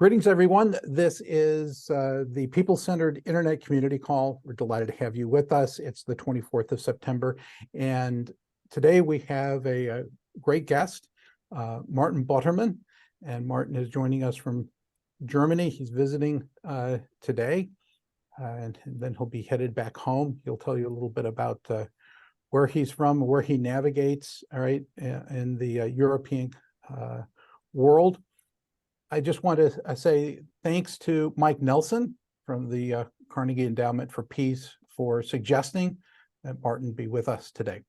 Greetings, everyone. This is the People-Centered Internet Community Call. We're delighted to have you with us. It's the 24th of September, and today we have a great guest, Maarten Botterman, and Maarten is joining us from Germany. He's visiting today, and then he'll be headed back home. He'll tell you a little bit about where he's from, where he navigates, all right, in the European world. I just want to say thanks to Mike Nelson from the Carnegie Endowment for Peace for suggesting that Maarten be with us today.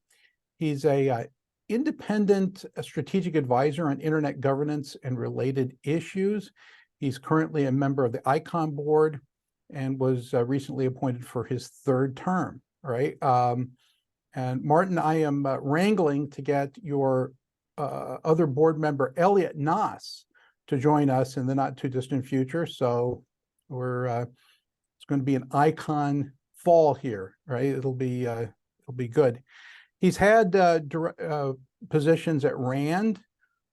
He's a independent strategic advisor on internet governance and related issues. He's currently a member of the ICON board and was recently appointed for his third term, right? And Maarten, I am wrangling to get your other board member, Elliot Noss, to join us in the not too distant future. So we're it's going to be an ICON fall here, right? It'll be good. He's had positions at RAND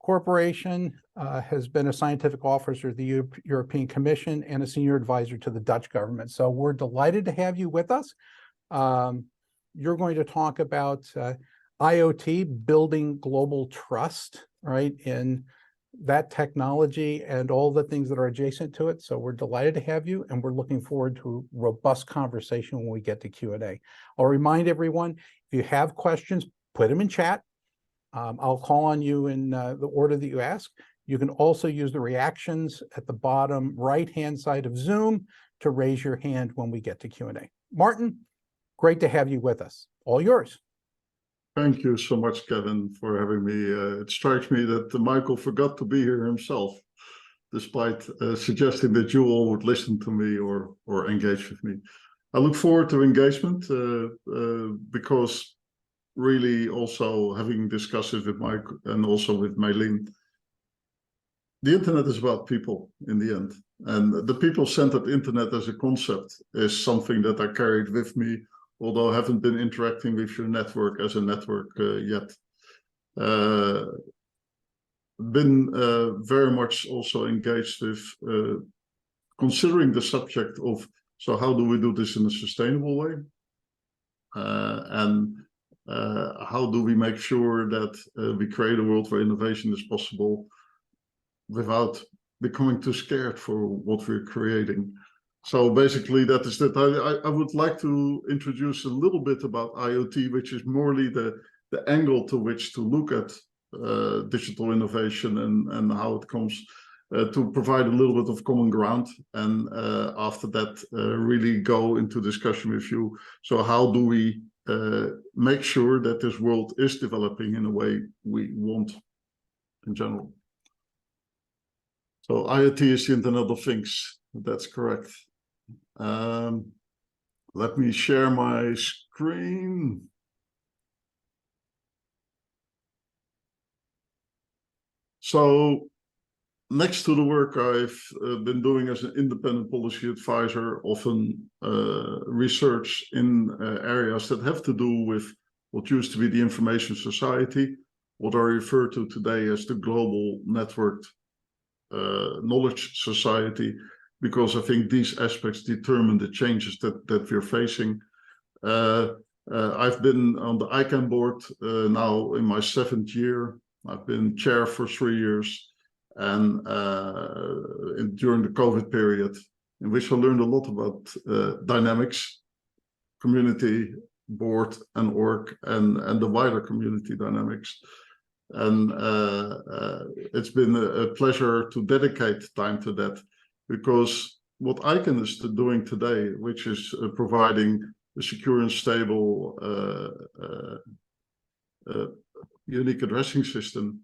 Corporation, has been a scientific officer at the European Commission and a senior advisor to the Dutch government. So we're delighted to have you with us. You're going to talk about IoT, building global trust, right, in that technology and all the things that are adjacent to it. So we're delighted to have you, and we're looking forward to a robust conversation when we get to Q&A. I'll remind everyone, if you have questions, put them in chat. I'll call on you in the order that you ask. You can also use the reactions at the bottom right-hand side of Zoom to raise your hand when we get to Q&A. Maarten, great to have you with us. All yours. Thank you so much, Kevin, for having me. It strikes me that Michael forgot to be here himself, despite suggesting that you all would listen to me or engage with me. I look forward to engagement because really also having discussed it with Mike and also with Maylene, the internet is about people in the end. And the people-centered internet as a concept is something that I carried with me, although I haven't been interacting with your network as a network yet. Been very much also engaged with considering the subject of, so how do we do this in a sustainable way? And how do we make sure that we create a world where innovation is possible without becoming too scared for what we're creating? So basically that is that. I would like to introduce a little bit about IoT, which is morely the angle to which to look at digital innovation and how it comes to provide a little bit of common ground. And after that, really go into discussion with you. So how do we make sure that this world is developing in a way we want in general? So IoT is the Internet of Things. That's correct. Let me share my screen. So next to the work I've been doing as an independent policy advisor, often research in areas that have to do with what used to be the information society, what I refer to today as the global networked knowledge society, because I think these aspects determine the changes that we're facing. I've been on the ICAN board now in my 7th year. I've been chair for 3 years, and during the COVID period, in which I learned a lot about dynamics, community, board, and org, and the wider community dynamics. And it's been a pleasure to dedicate time to that, because what ICAN is doing today, which is providing a secure and stable unique addressing system,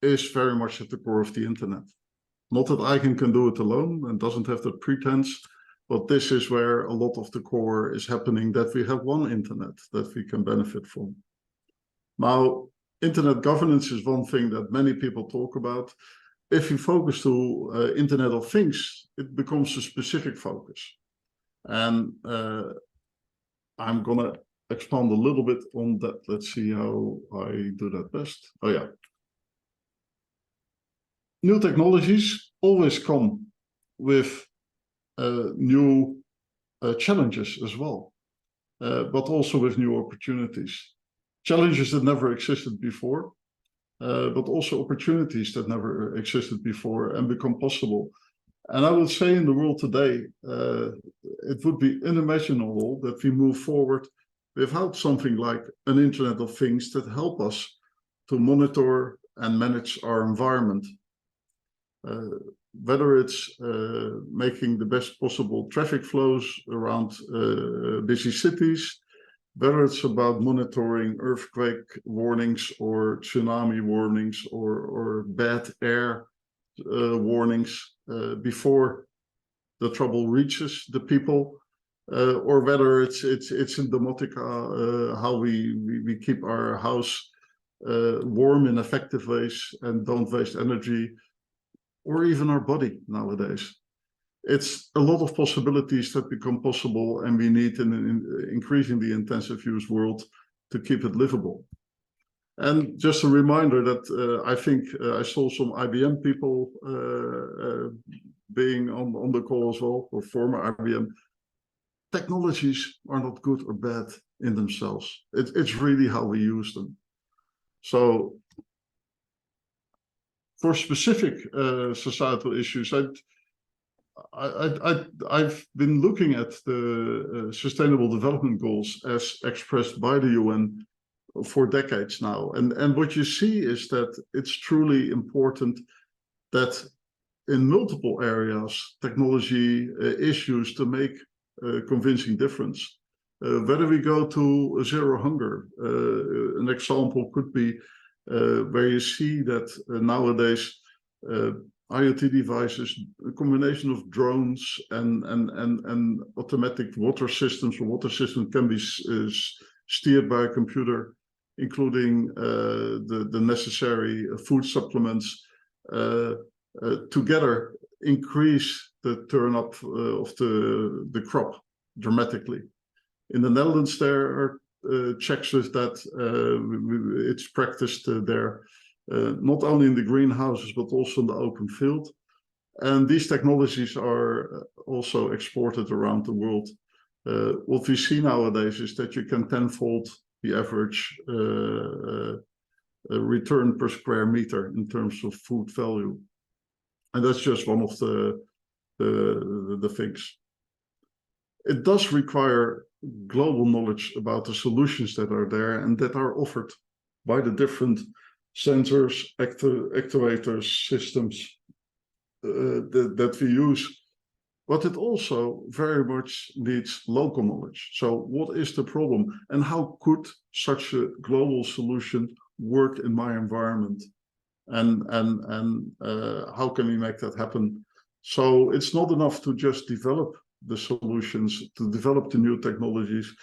is very much at the core of the internet. Not that ICAN can do it alone and doesn't have the pretense, but this is where a lot of the core is happening, that we have one internet that we can benefit from. Now, internet governance is one thing that many people talk about. If you focus to Internet of Things, it becomes a specific focus. And I'm going to expand a little bit on that. Let's see how I do that best. Oh, yeah. New technologies always come with new challenges as well, but also with new opportunities. Challenges that never existed before, but also opportunities that never existed before and become possible. And I would say in the world today, it would be unimaginable that we move forward without something like an Internet of Things that help us to monitor and manage our environment. Whether it's making the best possible traffic flows around busy cities, whether it's about monitoring earthquake warnings or tsunami warnings or bad air warnings before the trouble reaches the people, or whether it's in domotica, how we keep our house warm in effective ways and don't waste energy, or even our body nowadays. It's a lot of possibilities that become possible, and we need an increasingly intensive use world to keep it livable. And just a reminder that I think I saw some IBM people being on the call as well, or former IBM. Technologies are not good or bad in themselves. It's really how we use them. So for specific societal issues, I've been looking at the Sustainable Development Goals as expressed by the UN for decades now. And what you see is that it's truly important that in multiple areas, technology is used to make a convincing difference. Whether we go to zero hunger, an example could be where you see that nowadays IoT devices, a combination of drones and automatic water systems, or water systems can be steered by a computer, including the necessary food supplements, together increase the turn up of the crop dramatically. In the Netherlands, there are checks with that. It's practiced there, not only in the greenhouses, but also in the open field. And these technologies are also exported around the world. What we see nowadays is that you can tenfold the average return per square meter in terms of food value. And that's just one of the things. It does require global knowledge about the solutions that are there and that are offered by the different sensors, actuators, systems that we use. But it also very much needs local knowledge. So what is the problem and how could such a global solution work in my environment? And how can we make that happen? So it's not enough to just develop the solutions, to develop the new technologies,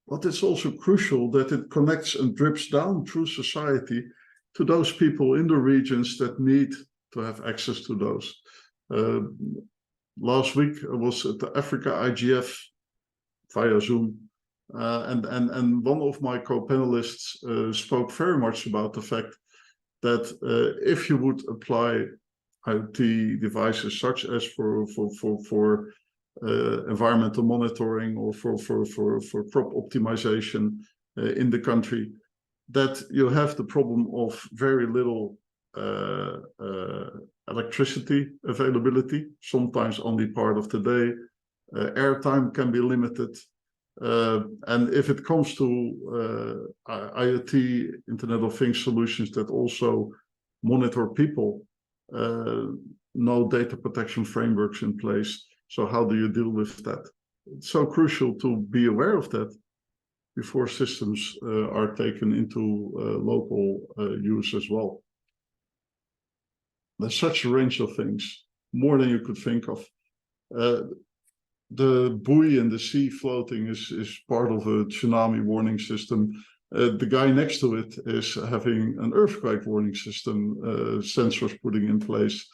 but it's also crucial that it connects and drips down through society to those people in the regions that need to have access to those. Last week I was at the Africa IGF via Zoom, and one of my co-panelists spoke very much about the fact that if you would apply IoT devices such as for environmental monitoring or for crop optimization in the country, that you have the problem of very little electricity availability, sometimes only part of the day. Airtime can be limited. And if it comes to IoT, Internet of Things solutions that also monitor people, no data protection frameworks in place. So how do you deal with that? It's so crucial to be aware of that before systems are taken into local use as well. There's such a range of things, more than you could think of. The buoy in the sea floating is part of a tsunami warning system. The guy next to it is having an earthquake warning system, sensors putting in place.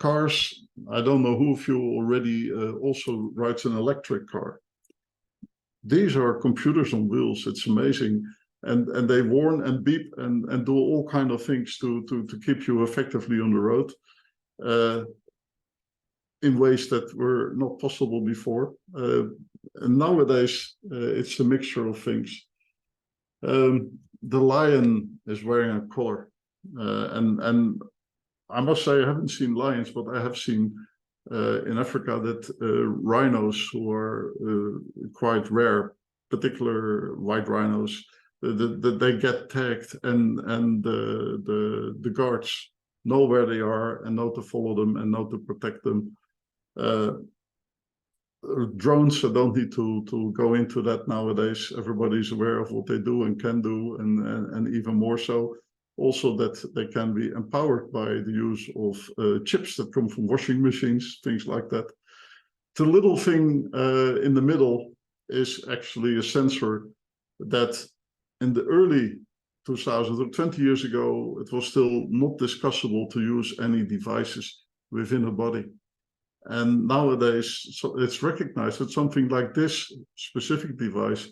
Cars, I don't know who of you already also rides an electric car. These are computers on wheels, it's amazing. And they warn and beep and do all kinds of things to keep you effectively on the road. in ways that were not possible before. And nowadays, it's a mixture of things. The lion is wearing a collar, and I must say I haven't seen lions, but I have seen in Africa that rhinos, who are quite rare, particular white rhinos, they get tagged, and the guards know where they are and know to follow them and know to protect them. Drones, I don't need to go into that nowadays. Everybody's aware of what they do and can do, and even more so, also that they can be empowered by the use of chips that come from washing machines, things like that. The little thing in the middle is actually a sensor that in the early 2000s, or 20 years ago, it was still not discussable to use any devices within a body. And nowadays, so it's recognized that something like this specific device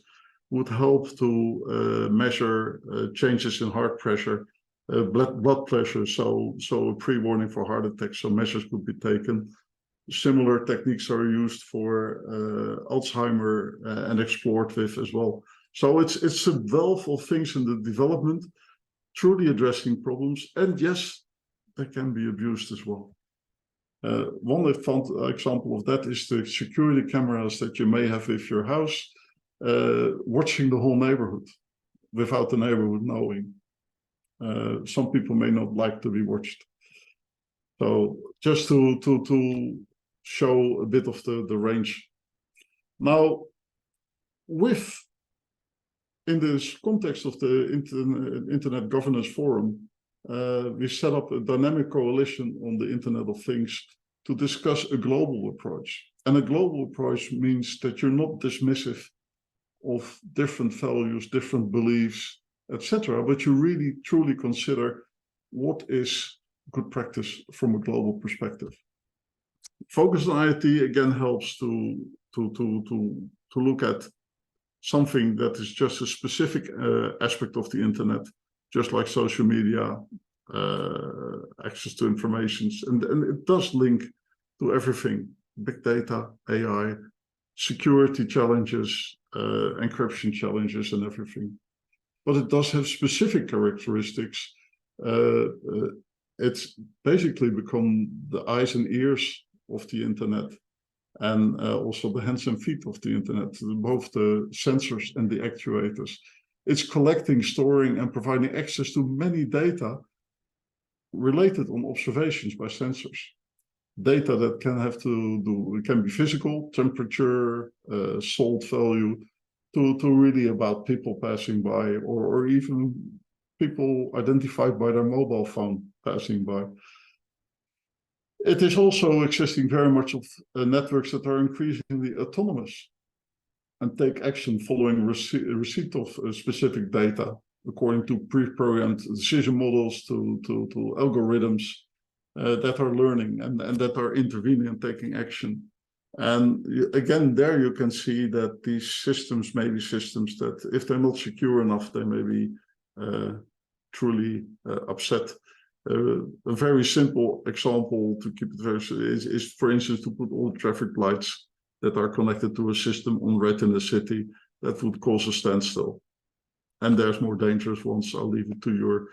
would help to measure changes in heart pressure, blood pressure, so a pre-warning for heart attacks, so measures could be taken. Similar techniques are used for Alzheimer and explored with as well. So it's a wealth of things in the development, truly addressing problems, and yes, they can be abused as well. One example of that is the security cameras that you may have with your house, watching the whole neighborhood without the neighborhood knowing. Some people may not like to be watched. So just to show a bit of the range. Now, in this context of the Internet Governance Forum, we set up a dynamic coalition on the Internet of Things to discuss a global approach. And a global approach means that you're not dismissive of different values, different beliefs, etc., but you really truly consider what is good practice from a global perspective. Focus on IoT again helps to look at something that is just a specific aspect of the internet, just like social media, access to information, and it does link to everything: big data, AI, security challenges, encryption challenges, and everything. But it does have specific characteristics. It's basically become the eyes and ears of the internet, and also the hands and feet of the internet, both the sensors and the actuators. It's collecting, storing, and providing access to many data related on observations by sensors. Data that can be physical, temperature, salt value, to really about people passing by, or even people identified by their mobile phone passing by. It is also existing very much of networks that are increasingly autonomous and take action following receipt of specific data, according to pre-programmed decision models, to algorithms that are learning and that are intervening and taking action. And again, there you can see that these systems may be systems that, if they're not secure enough, they may be truly upset. A very simple example to keep it very is, for instance, to put all traffic lights that are connected to a system on red in the city. That would cause a standstill. And there's more dangerous ones. I'll leave it to your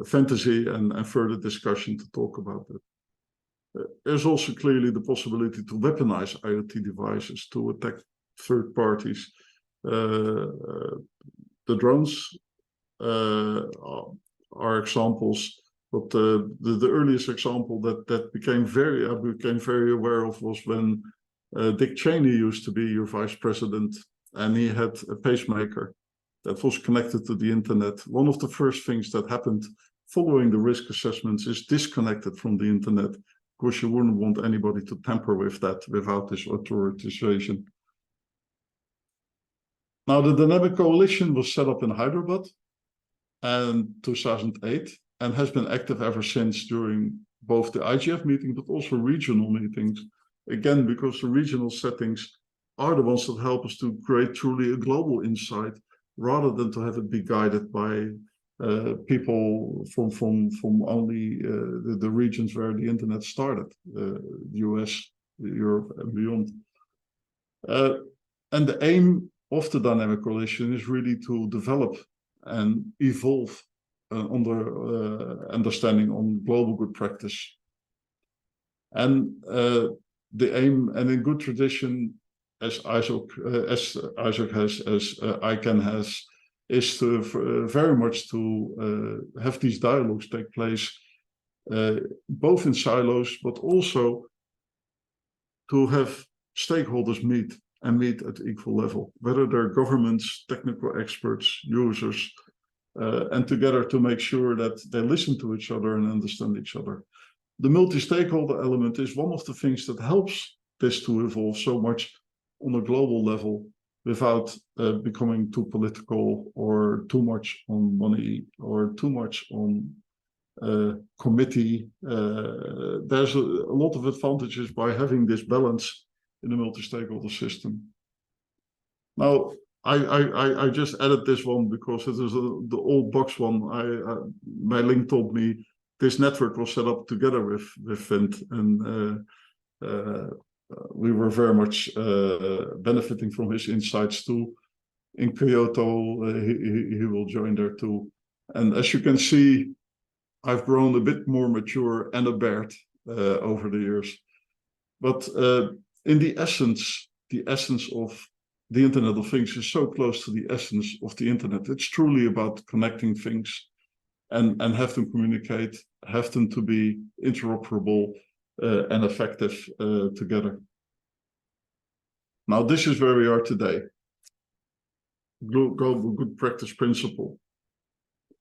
fantasy and further discussion to talk about that. There's also clearly the possibility to weaponize IoT devices to attack third parties. The drones are examples, but the earliest example that I became very aware of was when Dick Cheney used to be your vice president, and he had a pacemaker that was connected to the internet. One of the first things that happened following the risk assessments is disconnected from the internet, because you wouldn't want anybody to tamper with that without this authorization. Now, the Dynamic Coalition was set up in Hyderabad in 2008 and has been active ever since during both the IGF meeting, but also regional meetings. Again, because the regional settings are the ones that help us to create truly a global insight, rather than to have it be guided by people from only the regions where the internet started, the US, Europe, and beyond. And the aim of the dynamic coalition is really to develop and evolve understanding on global good practice. And the aim, and in good tradition, as Isaac has, as ICANN has, is to very much to have these dialogues take place, both in silos, but also to have stakeholders meet at equal level, whether they're governments, technical experts, users, and together to make sure that they listen to each other and understand each other. The multi-stakeholder element is one of the things that helps this to evolve so much on a global level without becoming too political or too much on money or too much on committee. There's a lot of advantages by having this balance in the multi-stakeholder system. Now, I just added this one because it is the old box one. My link told me this network was set up together with Vint, and we were very much benefiting from his insights too. In Kyoto, he will join there too. And as you can see, I've grown a bit more mature and a beard over the years. But in the essence of the Internet of Things is so close to the essence of the Internet. It's truly about connecting things and have them communicate, have them to be interoperable and effective together. Now, this is where we are today. Global good practice principle.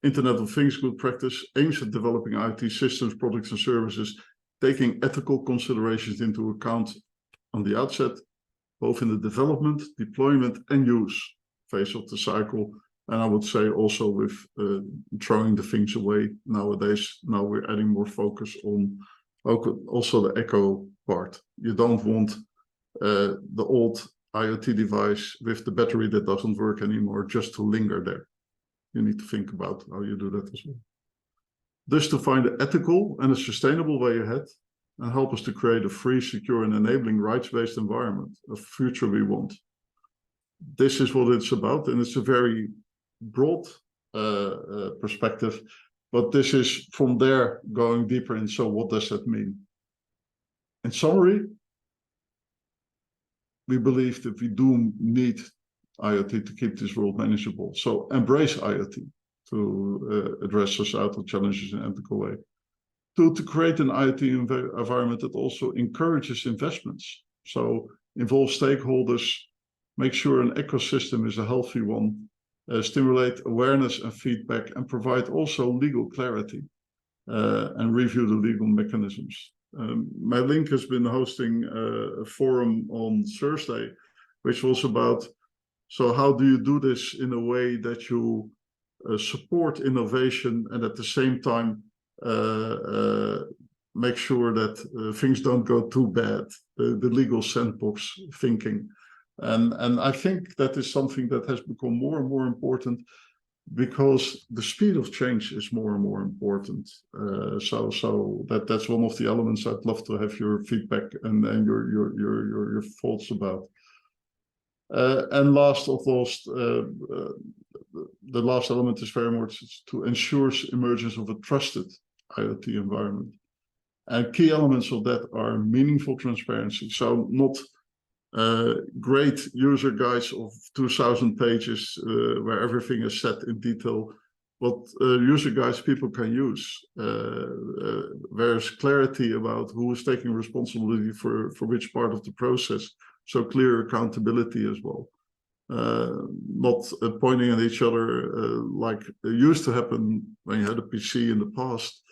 Internet of Things good practice aims at developing IT systems, products, and services, taking ethical considerations into account on the outset, both in the development, deployment, and use phase of the cycle. And I would say also with throwing the things away nowadays. Now we're adding more focus on also the echo part. You don't want the old IoT device with the battery that doesn't work anymore just to linger there. You need to think about how you do that as well. Thus, to find an ethical and a sustainable way ahead and help us to create a free, secure, and enabling rights-based environment, a future we want. This is what it's about, and it's a very broad perspective, but this is from there going deeper in, so what does that mean? In summary, we believe that we do need IoT to keep this world manageable. So embrace IoT to address societal challenges in an ethical way. To create an IoT environment that also encourages investments. So involve stakeholders, make sure an ecosystem is a healthy one, stimulate awareness and feedback, and provide also legal clarity and review the legal mechanisms. My link has been hosting a forum on Thursday, which was about, so how do you do this in a way that you support innovation and at the same time make sure that things don't go too bad, the legal sandbox thinking. And I think that is something that has become more and more important because the speed of change is more and more important. So that's one of the elements I'd love to have your feedback and your thoughts about. And last of those, the last element is very much to ensure emergence of a trusted IoT environment. And key elements of that are meaningful transparency. So not great user guides of 2,000 pages where everything is set in detail, but user guides people can use. There's clarity about who is taking responsibility for which part of the process. So clear accountability as well. Not pointing at each other like it used to happen when you had a PC in the past.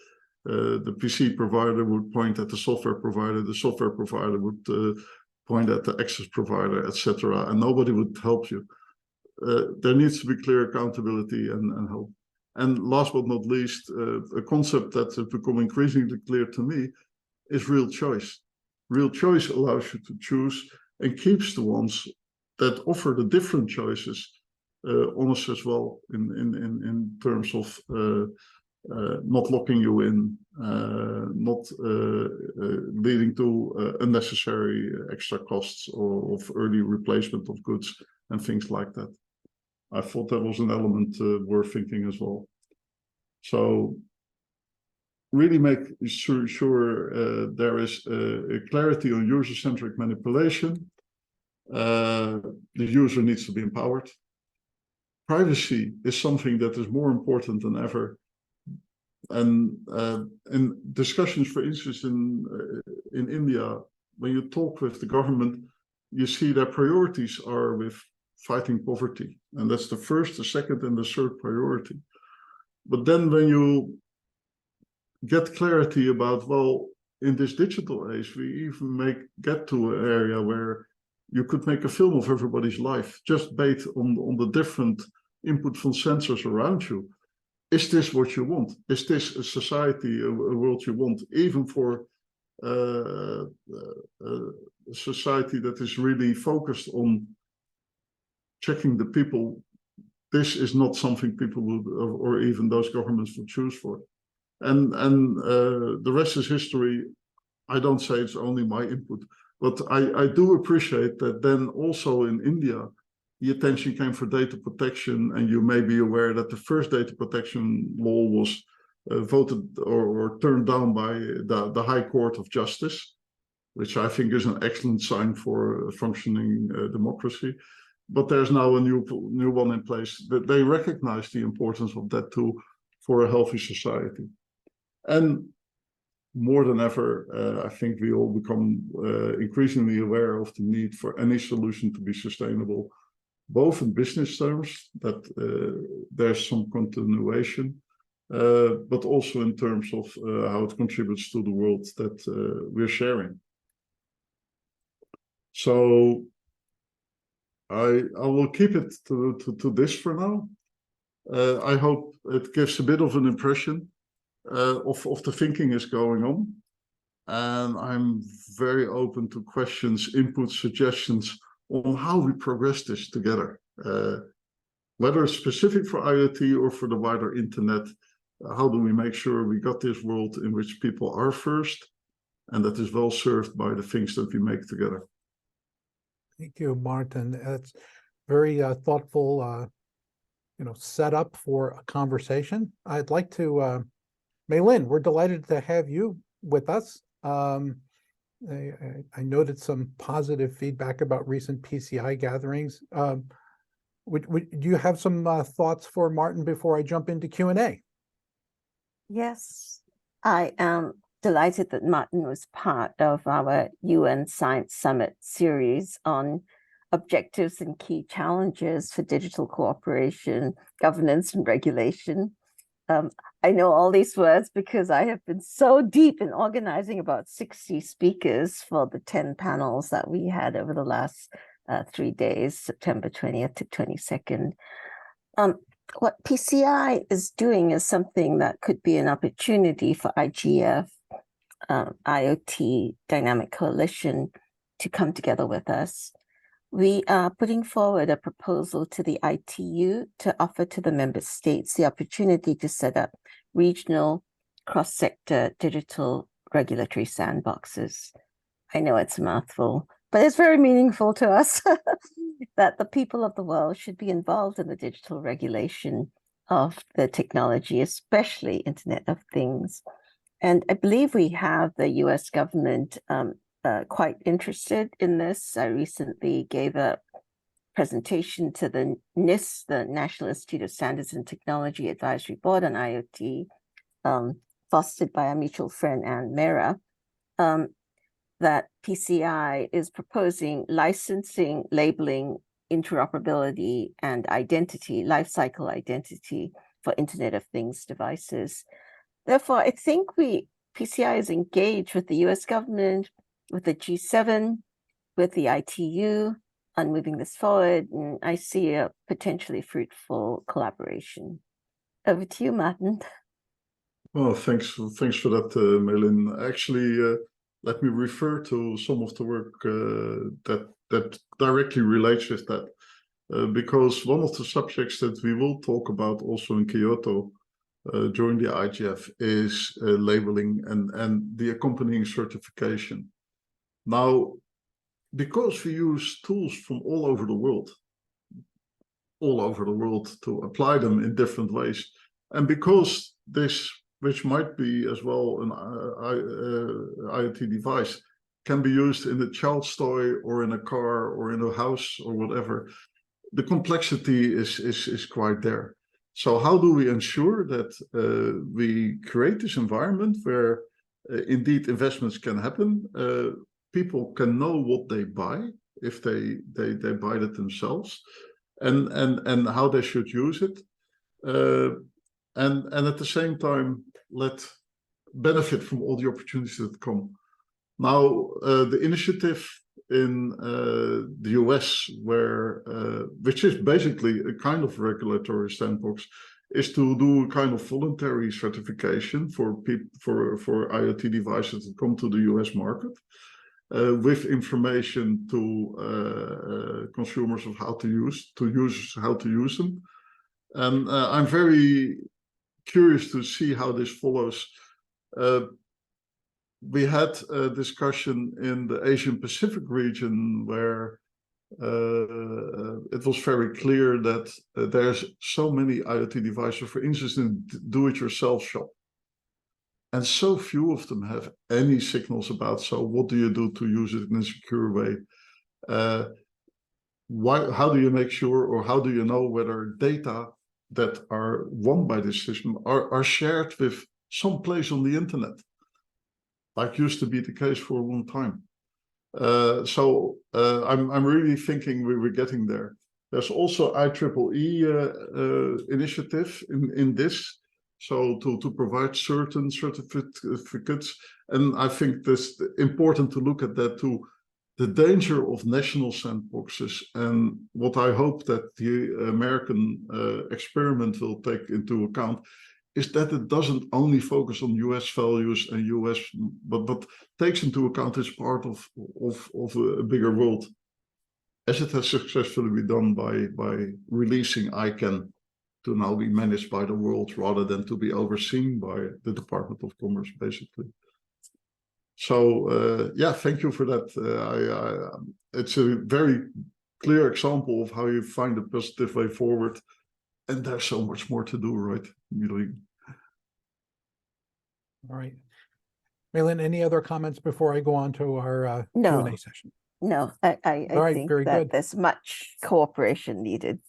The PC provider would point at the software provider would point at the access provider, etc., and nobody would help you. There needs to be clear accountability and help. And last but not least, a concept that has become increasingly clear to me is real choice. Real choice allows you to choose and keeps the ones that offer the different choices honest as well in terms of not locking you in, not leading to unnecessary extra costs or of early replacement of goods and things like that. I thought that was an element worth thinking as well. So really make sure there is a clarity on user-centric manipulation. The user needs to be empowered. Privacy is something that is more important than ever. And in discussions, for instance, in India, when you talk with the government, you see their priorities are with fighting poverty. And that's the first, the second, and the third priority. But then when you get clarity about, well, in this digital age, we even get to an area where you could make a film of everybody's life, just based on the different input from sensors around you. Is this what you want? Is this a society, a world you want, even for a society that is really focused on checking the people? This is not something people would, or even those governments would choose for. And the rest is history. I don't say it's only my input, but I do appreciate that then also in India, the attention came for data protection, and you may be aware that the first data protection law was voted or turned down by the High Court of Justice, which I think is an excellent sign for a functioning democracy. But there's now a new one in place that they recognize the importance of that tool for a healthy society. And more than ever, I think we all become increasingly aware of the need for any solution to be sustainable, both in business terms, that there's some continuation, but also in terms of how it contributes to the world that we're sharing. So I will keep it to this for now. I hope it gives a bit of an impression of the thinking is going on. And I'm very open to questions, input, suggestions on how we progress this together. Whether it's specific for IoT or for the wider internet, how do we make sure we got this world in which people are first and that is well served by the things that we make together? Thank you, Maarten. That's very thoughtful, setup for a conversation. I'd like to, Mei-Lin, we're delighted to have you with us. I noted some positive feedback about recent PCI gatherings. Do you have some thoughts for Maarten before I jump into Q&A? Yes, I am delighted that Maarten was part of our UN Science Summit series on objectives and key challenges for digital cooperation, governance, and regulation. I know all these words because I have been so deep in organizing about 60 speakers for the 10 panels that we had over the last 3 days, September 20th to 22nd. What PCI is doing is something that could be an opportunity for IGF, IoT Dynamic Coalition to come together with us. We are putting forward a proposal to the ITU to offer to the member states the opportunity to set up regional cross-sector digital regulatory sandboxes. I know it's a mouthful, but it's very meaningful to us that the people of the world should be involved in the digital regulation of the technology, especially Internet of Things. And I believe we have the US government quite interested in this. I recently gave a presentation to the NIST, the National Institute of Standards and Technology Advisory Board on IoT, fostered by our mutual friend Anne Mera, that PCI is proposing licensing, labeling, interoperability, and identity, lifecycle identity for Internet of Things devices. Therefore, I think PCI is engaged with the US government, with the G7, with the ITU on moving this forward, and I see a potentially fruitful collaboration. Over to you, Maarten. Well, thanks for that, Mei-Lin. Actually, let me refer to some of the work that directly relates with that. because one of the subjects that we will talk about also in Kyoto during the IGF is labeling and the accompanying certification. Now, because we use tools from all over the world to apply them in different ways, and because this, which might be as well an IoT device, can be used in a child's toy or in a car or in a house or whatever, the complexity is quite there. So how do we ensure that we create this environment where indeed investments can happen? People can know what they buy if they buy it themselves, and how they should use it, and at the same time let benefit from all the opportunities that come. Now, the initiative in the US, where which is basically a kind of regulatory sandbox, is to do a kind of voluntary certification for IoT devices that come to the US market, with information to consumers of how to use them. And I'm very curious to see how this follows. We had a discussion in the Asian Pacific region where it was very clear that there's so many IoT devices, for instance, in do-it-yourself shop. And so few of them have any signals about, so what do you do to use it in a secure way? How do you make sure, or how do you know whether data that are won by this system are shared with some place on the internet, like used to be the case for a long time? So I'm really thinking we were getting there. There's also IEEE initiative in this, so to provide certain certificates, and I think it's important to look at that too. The danger of national sandboxes, and what I hope that the American experiment will take into account, is that it doesn't only focus on US values and US, but takes into account it's part of a bigger world, as it has successfully been done by releasing ICANN to now be managed by the world rather than to be overseen by the Department of Commerce, basically. So yeah, thank you for that. It's a very clear example of how you find a positive way forward. And there's so much more to do, right? Really. All right. Malin, any other comments before I go on to our No. Q&A session? No, I All right, think very that good. there's much cooperation needed.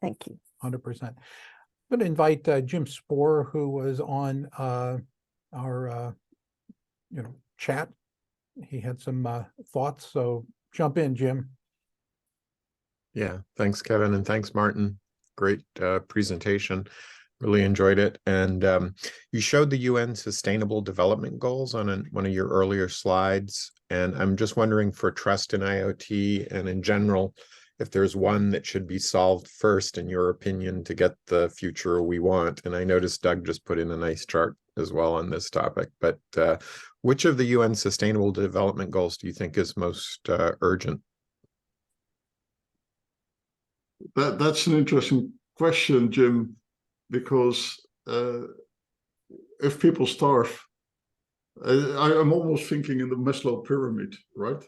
Thank you. 100%. I'm going to invite Jim Spoor, who was on our chat. He had some thoughts, so jump in, Jim. Yeah, thanks, Kevin, and thanks, Maarten. Great presentation. Really enjoyed it. And you showed the UN Sustainable Development Goals on one of your earlier slides. And I'm just wondering, for trust in IoT and in general, if there's one that should be solved first, in your opinion, to get the future we want. And I noticed Doug just put in a nice chart as well on this topic. But which of the UN Sustainable Development Goals do you think is most urgent? That's an interesting question, Jim, because if people starve, I'm almost thinking in the Maslow pyramid, right?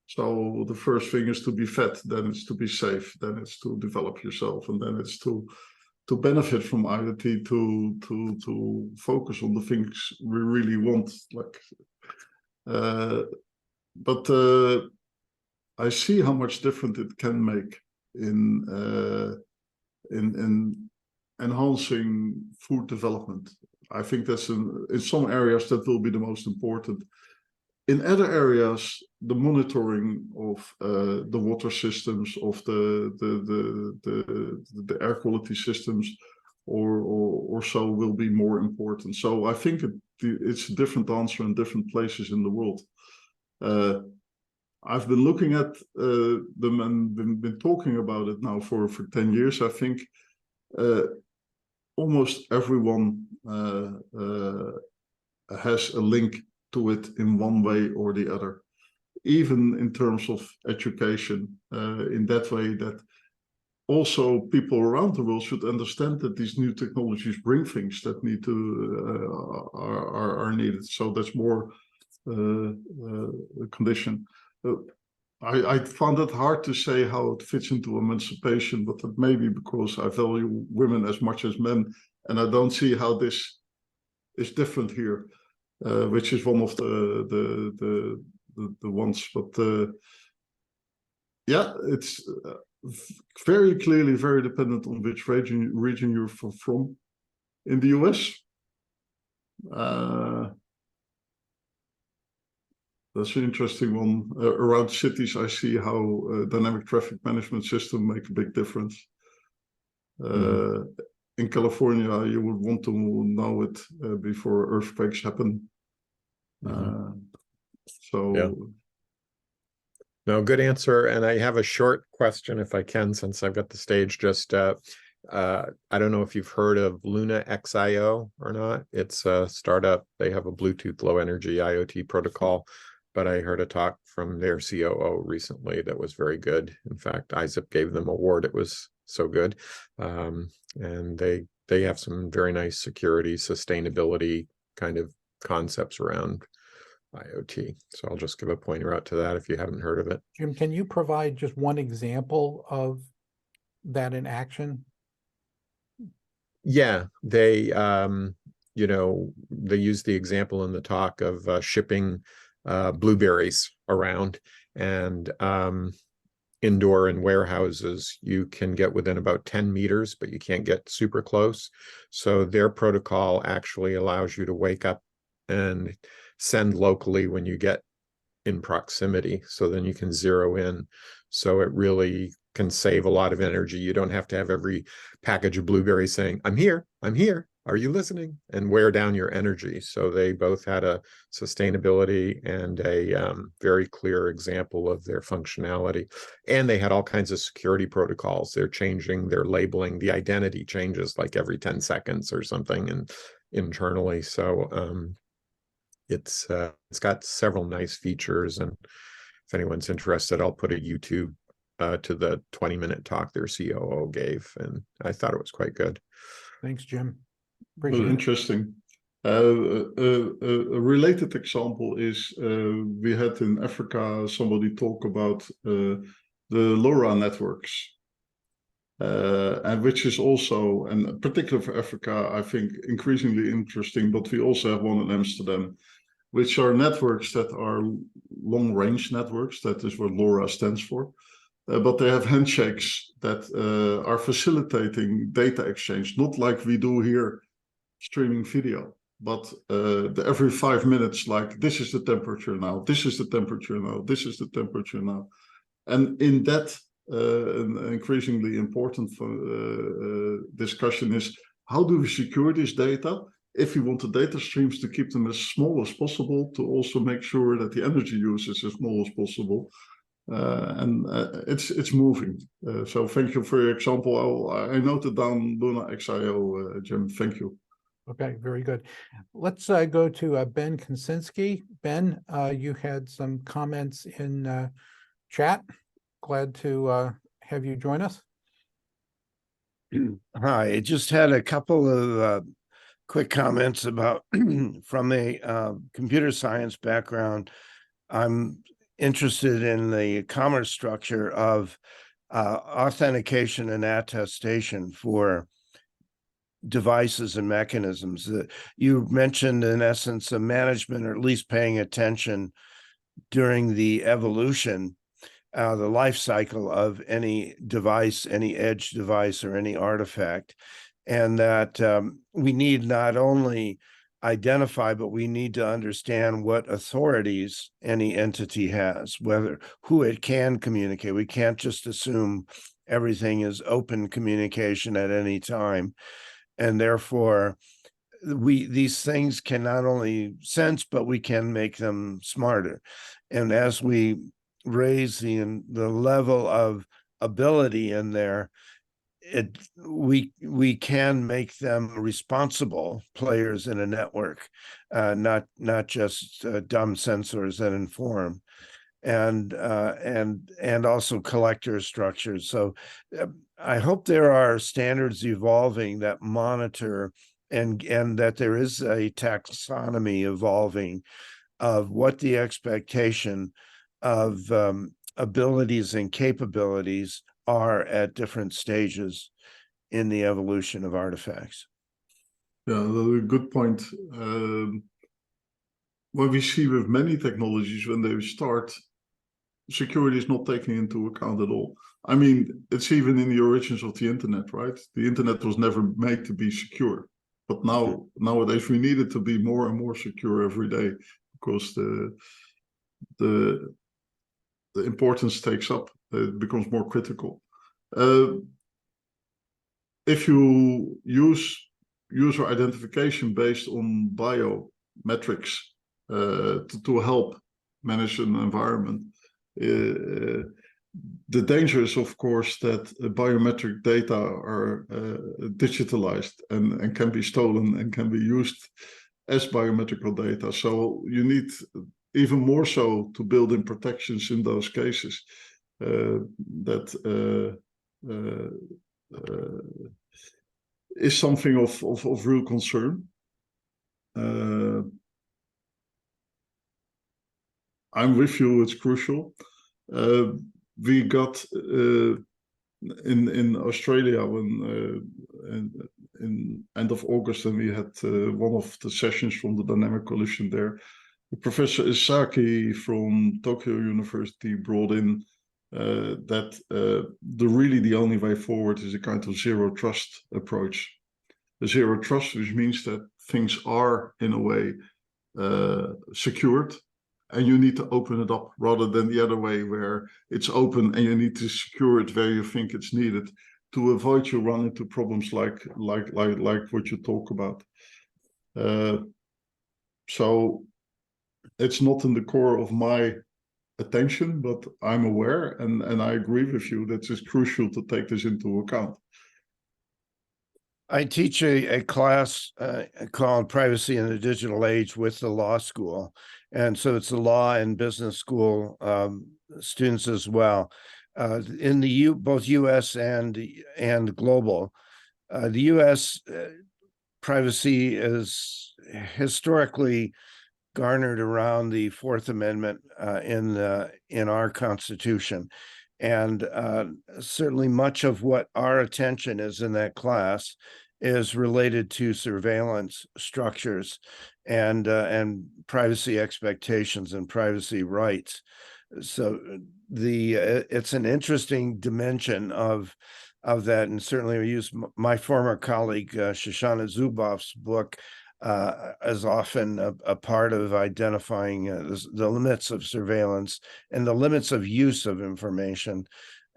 So the first thing is to be fed, then it's to be safe, then it's to develop yourself, and then it's to benefit from IoT, to focus on the things we really want. But I see how much difference it can make in enhancing food development. I think that's in some areas that will be the most important. In other areas, the monitoring of the water systems, of the air quality systems, or so, will be more important. So I think it's a different answer in different places in the world. I've been looking at them and been talking about it now for 10 years. I think almost everyone has a link to it in one way or the other, even in terms of education, in that way that also people around the world should understand that these new technologies bring things that need to are needed. So that's more a condition. I found it hard to say how it fits into emancipation, but that may be because I value women as much as men, and I don't see how this is different here, which is one of the ones. But yeah, it's very clearly very dependent on which region you're from. In the US, that's an interesting one. Around cities, I see how dynamic traffic management system make a big difference. In California, you would want to know it before earthquakes happen. So. Yeah. No, good answer. And I have a short question, if I can, since I've got the stage. Just, I don't know if you've heard of Luna XIO or not. It's a startup. They have a Bluetooth low energy IoT protocol, but I heard a talk from their COO recently that was very good. In fact, ISIP gave them an award. It was so good. And they have some very nice security, sustainability kind of concepts around IoT. So I'll just give a pointer out to that if you haven't heard of it. Jim, can you provide just one example of that in action? Yeah, they they use the example in the talk of shipping blueberries around, and indoor in warehouses you can get within about 10 meters, but you can't get super close. So their protocol actually allows you to wake up and send locally when you get in proximity, so then you can zero in. So it really can save a lot of energy. You don't have to have every package of blueberries saying, I'm here, are you listening? And wear down your energy. So they both had a sustainability and a very clear example of their functionality. And they had all kinds of security protocols. They're changing their labeling. The identity changes like every 10 seconds or something, and internally. So it's got several nice features, and if anyone's interested, I'll put a YouTube to the 20-minute talk their COO gave, and I thought it was quite good. Thanks, Jim. Well, Appreciate it. interesting. A related example is we had in Africa somebody talk about the LoRa networks, and which is also, and particularly for Africa, I think increasingly interesting. But we also have one in Amsterdam, which are networks that are long-range networks. That is what LoRa stands for. But they have handshakes that are facilitating data exchange, not like we do here streaming video, but every 5 minutes, like this is the temperature now, this is the temperature now, this is the temperature now. And in that an increasingly important discussion is, how do we secure this data? If we want the data streams to keep them as small as possible, to also make sure that the energy use is as small as possible. And it's moving. So thank you for your example. I noted down Luna XIO, Jim. Thank you. Okay, very good. Let's go to Ben Konsinski. Ben, you had some comments in chat. Glad to have you join us. Hi, I just had a couple of quick comments about from a computer science background. I'm interested in the commerce structure of authentication and attestation for devices and mechanisms. You mentioned, in essence, a management, or at least paying attention during the evolution, the life cycle of any device, any edge device, or any artifact, and that we need not only identify, but we need to understand what authorities any entity has, who it can communicate. We can't just assume everything is open communication at any time. And therefore, these things can not only sense, but we can make them smarter. And as we raise the level of ability in there, we can make them responsible players in a network, not just dumb sensors that inform, and also collector structures. So I hope there are standards evolving that monitor and that there is a taxonomy evolving of what the expectation of abilities and capabilities are at different stages in the evolution of artifacts. Yeah, a good point. What we see with many technologies when they start, security is not taken into account at all. I mean, it's even in the origins of the internet, right? The internet was never made to be secure, but nowadays we need it to be more and more secure every day because the importance takes up. It becomes more critical. If you use user identification based on biometrics to help manage an environment, the danger is, of course, that biometric data are digitalized and can be stolen and can be used as biometrical data. So you need even more so to build in protections in those cases that is something of real concern. I'm with you, it's crucial. We got in Australia when in end of August, and we had one of the sessions from the Dynamic Coalition there. Professor Isaki from Tokyo University brought in that the only way forward is a kind of zero trust approach. The zero trust, which means that things are in a way secured, and you need to open it up rather than the other way where it's open and you need to secure it where you think it's needed to avoid you run into problems like what you talk about. So it's not in the core of my attention, but I'm aware and I agree with you that it's crucial to take this into account. I teach a class called Privacy in the Digital Age with the law school. And so it's the law and business school students as well. In the both US and global, the US privacy is historically garnered around the Fourth Amendment in our Constitution. And certainly much of what our attention is in that class is related to surveillance structures and privacy expectations and privacy rights. So it's an interesting dimension of that, and certainly we use my former colleague Shoshana Zuboff's book as often a part of identifying the limits of surveillance and the limits of use of information.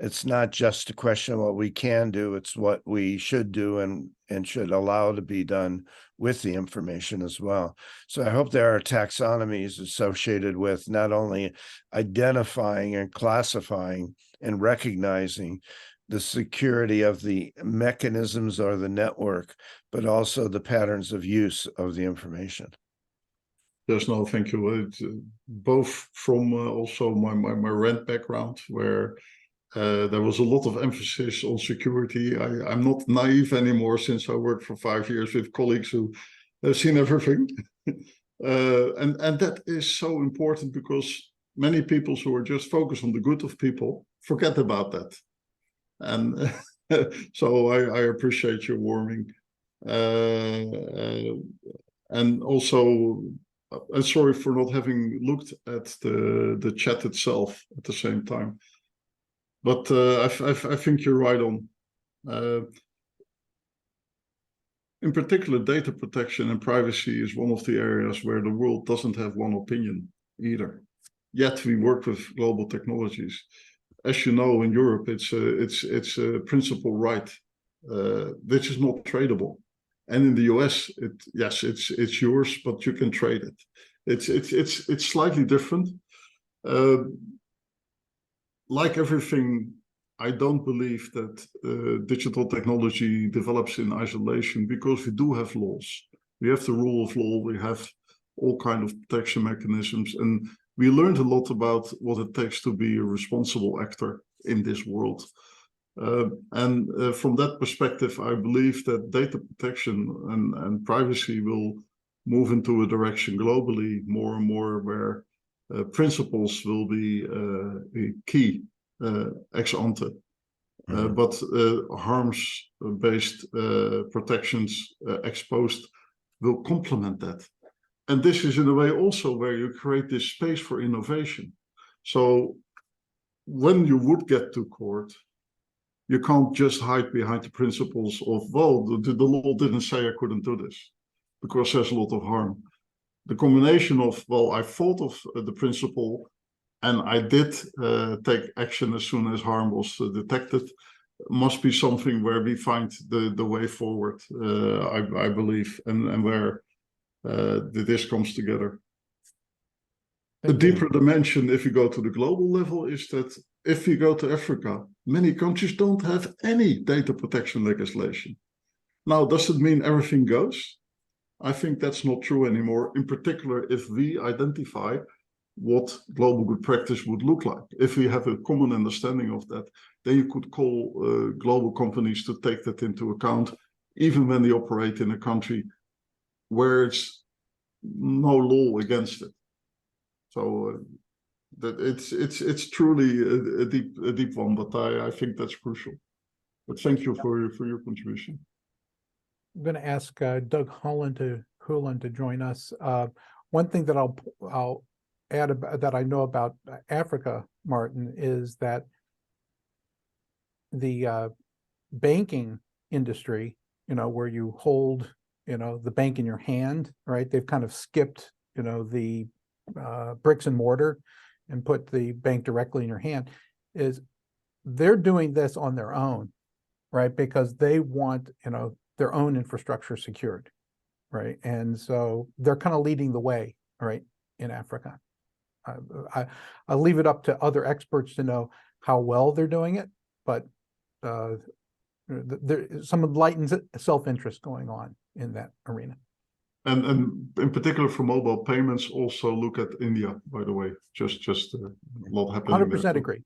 It's not just a question of what we can do, it's what we should do and should allow to be done with the information as well. So I hope there are taxonomies associated with not only identifying and classifying and recognizing the security of the mechanisms or the network, but also the patterns of use of the information. Yes, no, thank you. Both from also my rent background, where there was a lot of emphasis on security. I'm not naive anymore since I worked for 5 years with colleagues who have seen everything. And that is so important because many people who are just focused on the good of people forget about that. And so I appreciate your warming. And also, I'm sorry for not having looked at the chat itself at the same time. But I think you're right on. In particular, data protection and privacy is one of the areas where the world doesn't have one opinion either. Yet we work with global technologies. As you know, in Europe, it's a principal right, which is not tradable. And in the US, it's yours, but you can trade it. It's slightly different. Like everything, I don't believe that digital technology develops in isolation because we do have laws. We have the rule of law. We have all kinds of protection mechanisms, and we learned a lot about what it takes to be a responsible actor in this world. From that perspective, I believe that data protection and privacy will move into a direction globally more and more where principles will be key ex ante. But harms-based protections ex post will complement that. And this is in a way also where you create this space for innovation. So when you would get to court, you can't just hide behind the principles of, well, the law didn't say I couldn't do this, because there's a lot of harm. The combination of, well, I thought of the principle and I did take action as soon as harm was detected, must be something where we find the way forward, I believe, and where this comes together. A deeper dimension, if you go to the global level, is that if you go to Africa, many countries don't have any data protection legislation. Now, does it mean everything goes? I think that's not true anymore, in particular if we identify what global good practice would look like. If we have a common understanding of that, then you could call global companies to take that into account, even when they operate in a country where it's no law against it. So that it's truly a deep one, but I think that's crucial. But thank you for your contribution. I'm going to ask Doug Holland to join us. One thing that I'll add about, that I know about Africa, Maarten, is that the banking industry, where you hold, the bank in your hand, right? They've kind of skipped, the bricks and mortar and put the bank directly in your hand. They're doing this on their own, right? Because they want, their own infrastructure secured, right? And so they're kind of leading the way, right, in Africa. I'll leave it up to other experts to know how well they're doing it, but there's some enlightened self-interest going on in that arena. And in particular for mobile payments, also look at India, by the way, just a lot happening 100% agree.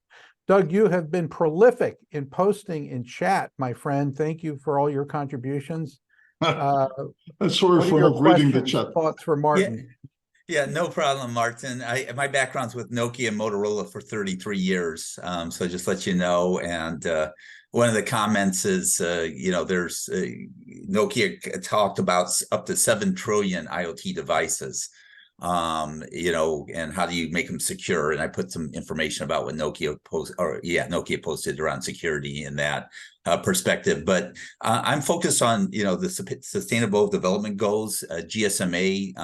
Doug, you have been prolific in posting in chat, my friend. Thank you for all your contributions. And sorry for not reading the chat. Thoughts for Maarten? Yeah, no problem, Maarten. My background's with Nokia and Motorola for 33 years. So just let you know. And one of the comments is, there's Nokia talked about up to 7 trillion IoT devices, and how do you make them secure? And I put some information about what Nokia posted around security in that perspective. But I'm focused on, the Sustainable Development Goals. GSMA,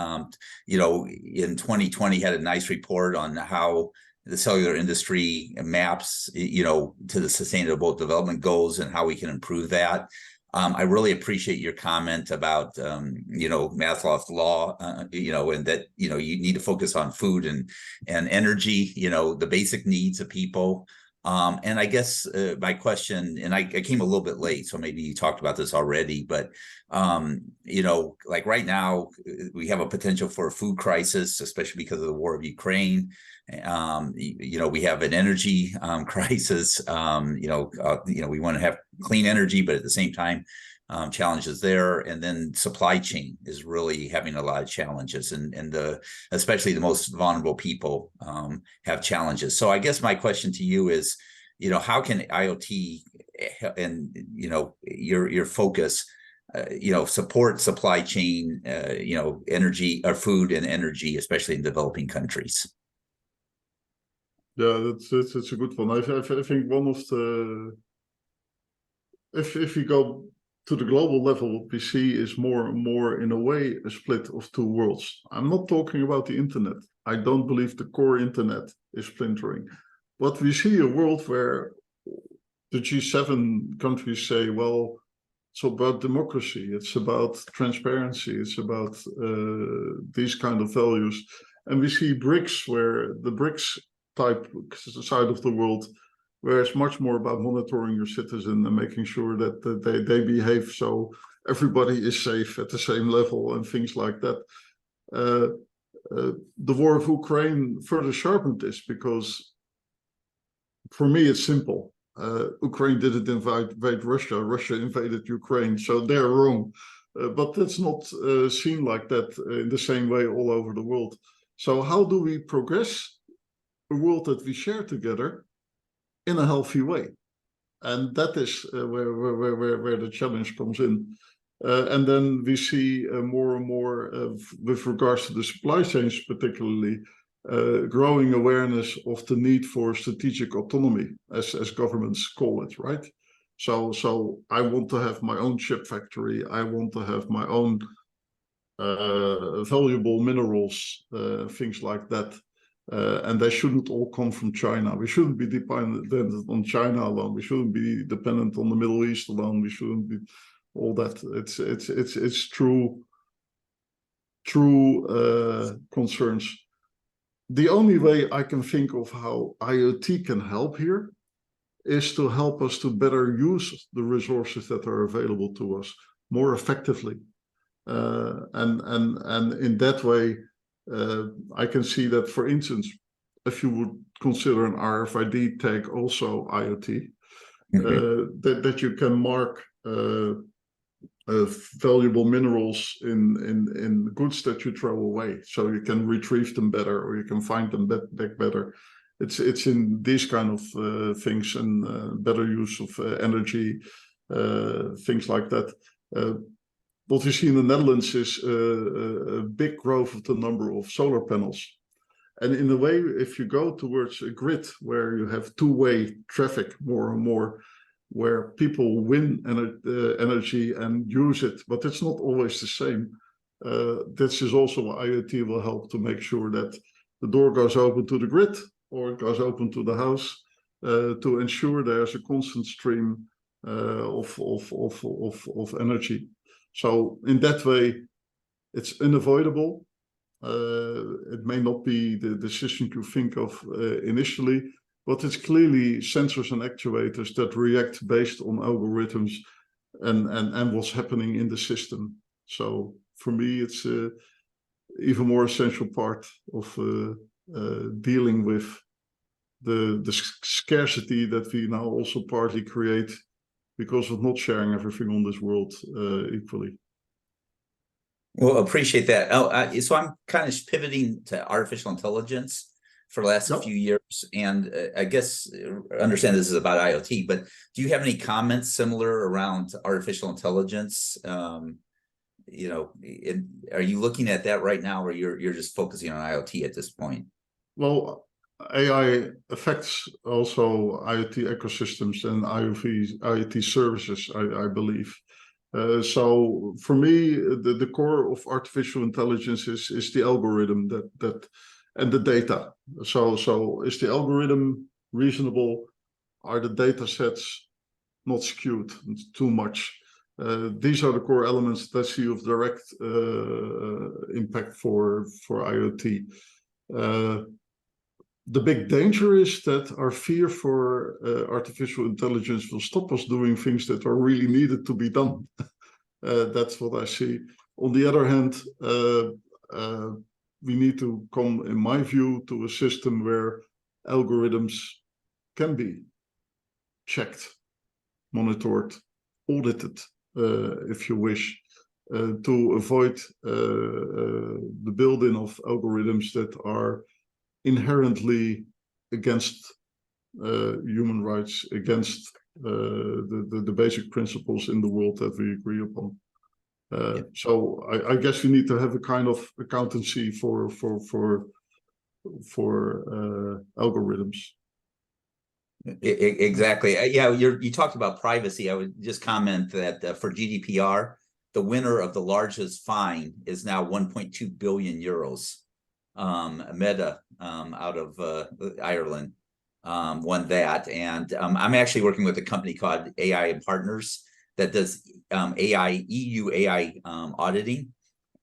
in 2020 had a nice report on how the cellular industry maps, to the Sustainable Development Goals and how we can improve that. I really appreciate your comment about, Maslow's law, and that, you need to focus on food and energy, the basic needs of people. And I guess my question, and I came a little bit late, so maybe you talked about this already, but, like right now, we have a potential for a food crisis, especially because of the war of Ukraine. We have an energy crisis. We want to have clean energy, but at the same time, challenges there. And then supply chain is really having a lot of challenges, and especially the most vulnerable people have challenges. So I guess my question to you is, how can IoT and your focus support supply chain, energy or food and energy, especially in developing countries? Yeah, it's a good one. I think one of the, if you go to the global level, what we see is more and more, in a way, a split of two worlds. I'm not talking about the internet. I don't believe the core internet is splintering. But we see a world where the G7 countries say, well, it's about democracy, it's about transparency, it's about these kind of values. And we see BRICS, where the BRICS type side of the world, where it's much more about monitoring your citizen and making sure that they behave so everybody is safe at the same level and things like that. The war of Ukraine further sharpened this, because for me it's simple. Ukraine didn't invade Russia. Russia invaded Ukraine, so they're wrong. But that's not seen like that in the same way all over the world. So how do we progress a world that we share together in a healthy way? And that is where the challenge comes in. And then we see more and more with regards to the supply chains, particularly growing awareness of the need for strategic autonomy, as governments call it, right? So I want to have my own chip factory. I want to have my own valuable minerals, things like that. And they shouldn't all come from China. We shouldn't be dependent on China alone. We shouldn't be dependent on the Middle East alone. We shouldn't be all that. It's true concerns. The only way I can think of how IoT can help here is to help us to better use the resources that are available to us more effectively. And in that way, I can see that, for instance, if you would consider an RFID tag also IoT, that you can mark valuable minerals in goods that you throw away, so you can retrieve them better, or you can find them back better. It's in these kind of things, and better use of energy, things like that. What we see in the Netherlands is a big growth of the number of solar panels. And in a way, if you go towards a grid where you have two-way traffic more and more, where people win energy and use it, but it's not always the same. This is also what IoT will help to make sure that the door goes open to the grid, or it goes open to the house, to ensure there's a constant stream of energy. So in that way, it's unavoidable. It may not be the decision you think of initially, but it's clearly sensors and actuators that react based on algorithms and what's happening in the system. So for me, it's even more essential part of dealing with the scarcity that we now also partly create because of not sharing everything on this world equally. Well, appreciate that. So I'm kind of pivoting to artificial intelligence for the last few years, and I guess understand this is about IoT, but do you have any comments similar around artificial intelligence? Are you looking at that right now, or you're just focusing on IoT at this point? Well, AI affects also IoT ecosystems and IoT services, I believe. So for me, the core of artificial intelligence is the algorithm that and the data. So is the algorithm reasonable? Are the data sets not skewed too much? These are the core elements that I see of direct impact for IoT. The big danger is that our fear for artificial intelligence will stop us doing things that are really needed to be done. That's what I see. On the other hand, we need to come, in my view, to a system where algorithms can be checked, monitored, audited, if you wish, to avoid the building of algorithms that are inherently against human rights, against the basic principles in the world that we agree upon. So I guess we need to have a kind of accountancy for algorithms. Exactly. Yeah, you talked about privacy. I would just comment that for GDPR, the winner of the largest fine is now 1.2 billion euros. Meta out of Ireland won that, and I'm actually working with a company called AI Partners that does EU AI auditing,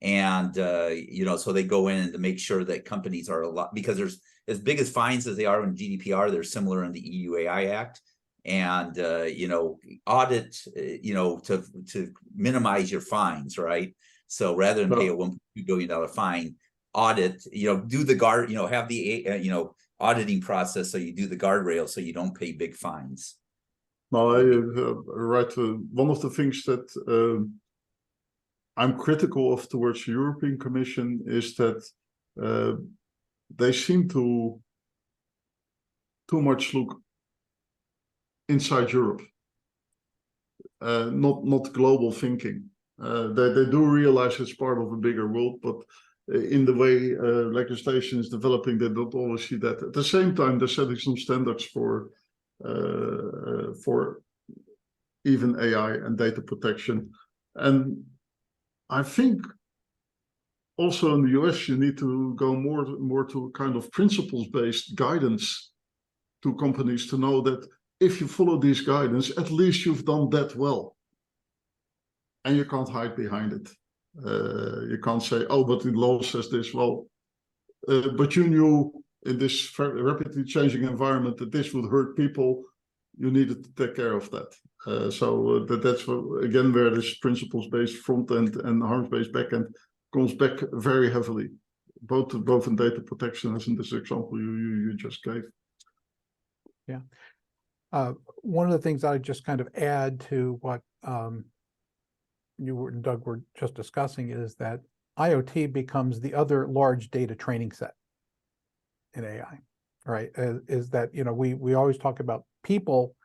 and so they go in to make sure that companies are because there's as big as fines as they are in GDPR, they're similar in the EU AI Act, and audit to minimize your fines, right? So rather than pay a $1.2 billion fine, audit, do the guard, have the auditing process, so you do the guardrail so you don't pay big fines. No, right. One of the things that I'm critical of towards the European Commission is that they seem to too much look inside Europe, not global thinking. They do realize it's part of a bigger world, but in the way legislation is developing, they don't always see that. At the same time, they're setting some standards for even AI and data protection. And I think also in the US, you need to go more to a kind of principles-based guidance to companies to know that if you follow these guidance, at least you've done that well. And you can't hide behind it. You can't say, oh, but the law says this. Well, but you knew in this rapidly changing environment that this would hurt people. You needed to take care of that. That's again where this principles-based front end and harms-based back end comes back very heavily, both in data protection as in this example you just gave. Yeah. One of the things I just kind of add to what you and Doug were just discussing is that IoT becomes the other large data training set in AI, right? Is that, you know, we always talk about people,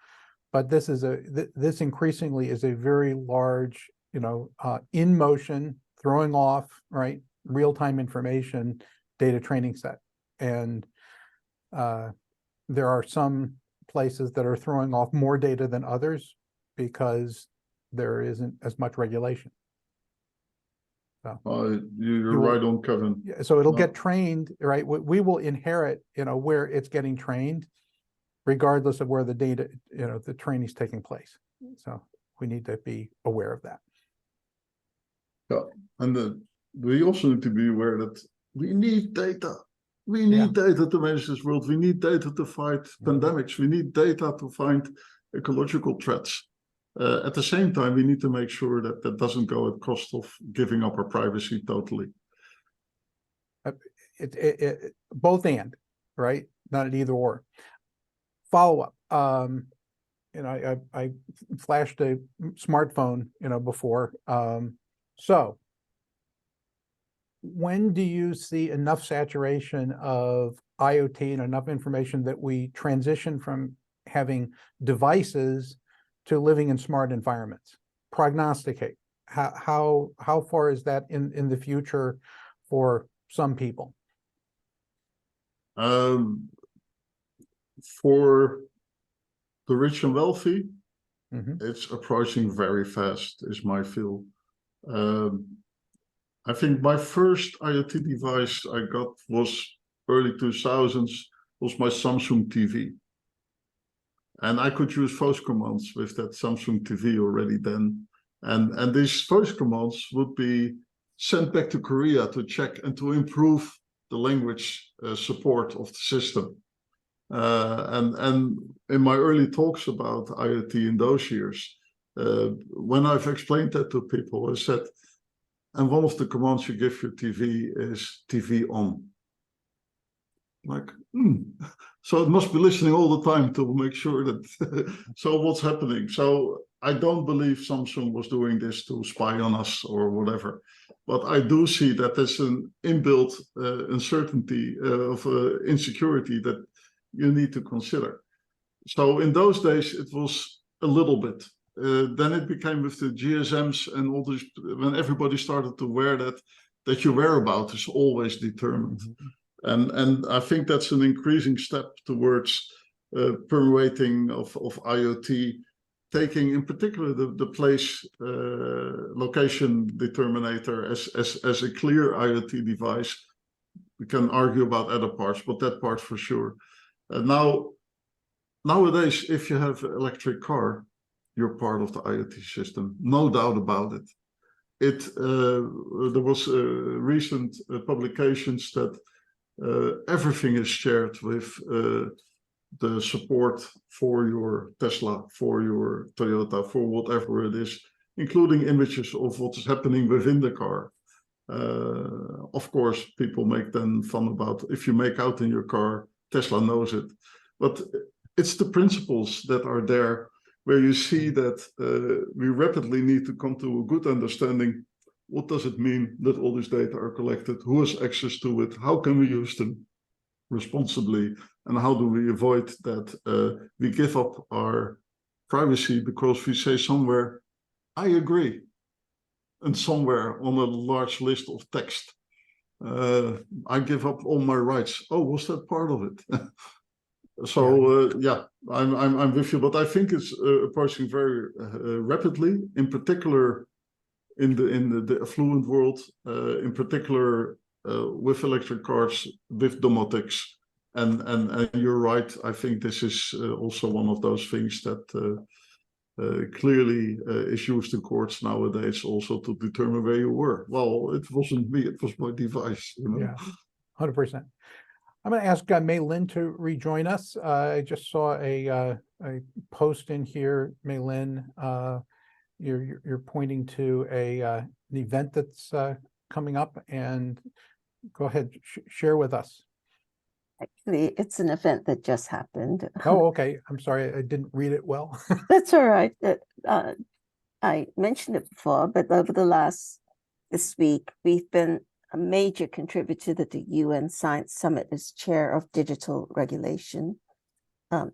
but this is this increasingly is a very large, you know, in motion, throwing off, right, real-time information data training set. And there are some places that are throwing off more data than others because there isn't as much regulation. So you're right on, Kevin. yeah, so it'll get trained, right? We will inherit, you know, where it's getting trained, regardless of where the data, you know, the training is taking place. So we need to be aware of that. Yeah, and we also need to be aware that we need data. We need data to manage this world. We need data to fight pandemics. We need data to find ecological threats. At the same time, we need to make sure that that doesn't go at cost of giving up our privacy totally. Both and, right? Not an either or. Follow up. You know, I flashed a smartphone, you know, before. So when do you see enough saturation of IoT and enough information that we transition from having devices to living in smart environments? Prognosticate. How far is that in the future for some people? For the rich and wealthy, it's approaching very fast, is my feel. I think my first IoT device I got was early 2000s, was my Samsung TV. And I could use voice commands with that Samsung TV already then. And these voice commands would be sent back to Korea to check and to improve the language support of the system. And in my early talks about IoT in those years, when I've explained that to people, I said, and one of the commands you give your TV is TV on. Like, so it must be listening all the time to make sure that, so what's happening? So I don't believe Samsung was doing this to spy on us or whatever. But I do see that there's an inbuilt uncertainty of insecurity that you need to consider. So in those days, it was a little bit. Then it became with the GSMs and all this, when everybody started to wear that your whereabouts is always determined. And I think that's an increasing step towards permeating of IoT, taking in particular the place location determinator as a clear IoT device. We can argue about other parts, but that part for sure. Nowadays, if you have an electric car, you're part of the IoT system, no doubt about it. There was recent publications that everything is shared with the support for your Tesla, for your Toyota, for whatever it is, including images of what is happening within the car. Of course, people make then fun about if you make out in your car, Tesla knows it. But it's the principles that are there where you see that we rapidly need to come to a good understanding. What does it mean that all this data are collected? Who has access to it? How can we use them responsibly? And how do we avoid that we give up our privacy because we say somewhere, I agree, and somewhere on a large list of text, I give up all my rights. Oh, was that part of it? So yeah, I'm with you, but I think it's approaching very rapidly. In particular, in the affluent world, in particular with electric cars, with domotics, and you're right. I think this is also one of those things that clearly is used in courts nowadays, also to determine where you were. Well, it wasn't me; it was my device. You know? Yeah, 100%. I'm going to ask Mei Lin to rejoin us. I just saw a post in here, Mei Lin. You're pointing to an event that's coming up, and go ahead, share with us. Actually, it's an event that just happened. Oh, okay. I'm sorry, I didn't read it well. That's all right. I mentioned it before, but over this week, we've been a major contributor to the UN Science Summit as chair of digital regulation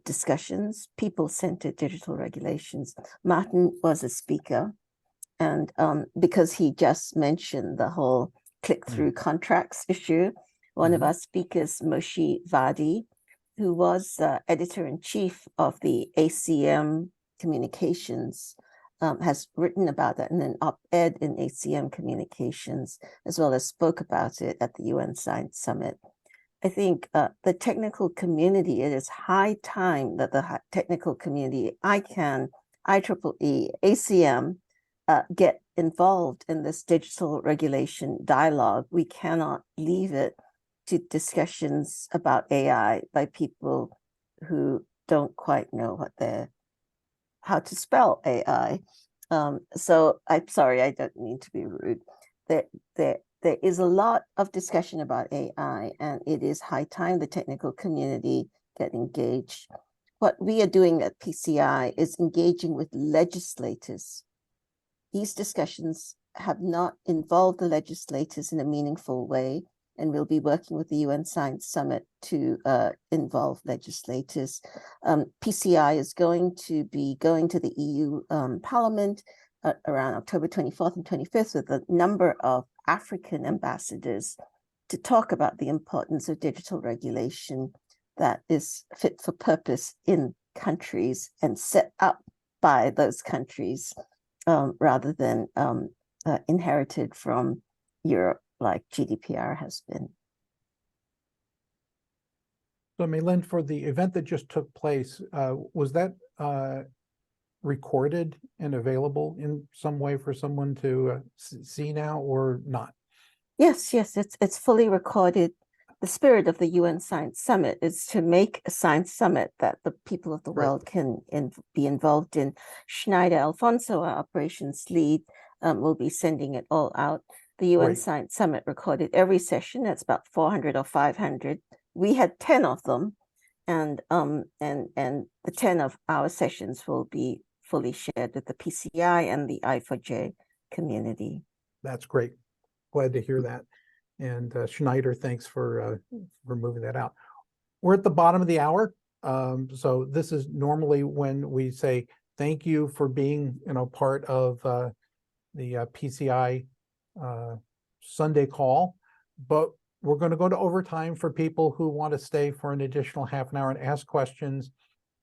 discussions, people-centered digital regulations. Maarten was a speaker, and because he just mentioned the whole click-through contracts issue, one of our speakers, Moshe Vadi, who was editor-in-chief of the ACM Communications, has written about that in an op-ed in ACM Communications, as well as spoke about it at the UN Science Summit. I think the technical community, it is high time that the technical community, ICANN, IEEE, ACM, get involved in this digital regulation dialogue. We cannot leave it to discussions about AI by people who don't quite know how to spell AI. So I'm sorry, I don't mean to be rude. There is a lot of discussion about AI, and it is high time the technical community get engaged. What we are doing at PCI is engaging with legislators. These discussions have not involved the legislators in a meaningful way, and we'll be working with the UN Science Summit to involve legislators. PCI is going to be going to the EU Parliament around October 24th and 25th with a number of African ambassadors to talk about the importance of digital regulation that is fit for purpose in countries and set up by those countries rather than inherited from Europe, like GDPR has been. So Mei Lin, for the event that just took place, was that recorded and available in some way for someone to see now or not? Yes, it's fully recorded. The spirit of the UN Science Summit is to make a science summit that the people of the world can be involved in. Schneider Alfonso, our operations lead, will be sending it all out. The UN Science Summit recorded every session. That's about 400 or 500. We had 10 of them, and the 10 of our sessions will be fully shared with the PCI and the I4J community. That's great. Glad to hear that. And Schneider, thanks for moving that out. We're at the bottom of the hour. So this is normally when we say thank you for being, part of the PCI Sunday call, but we're going to go to overtime for people who want to stay for an additional half an hour and ask questions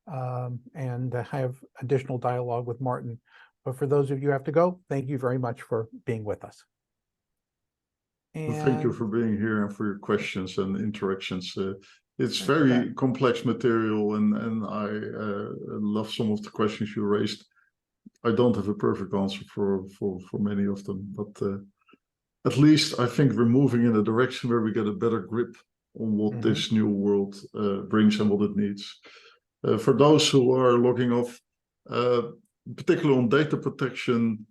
and have additional dialogue with Maarten. But for those of you who have to go, thank you very much for being with us. And thank you for being here and for your questions and interactions. It's very complex material, and I love some of the questions you raised. I don't have a perfect answer for many of them, but at least I think we're moving in a direction where we get a better grip on what this new world brings and what it needs. For those who are logging off, particularly on data protection,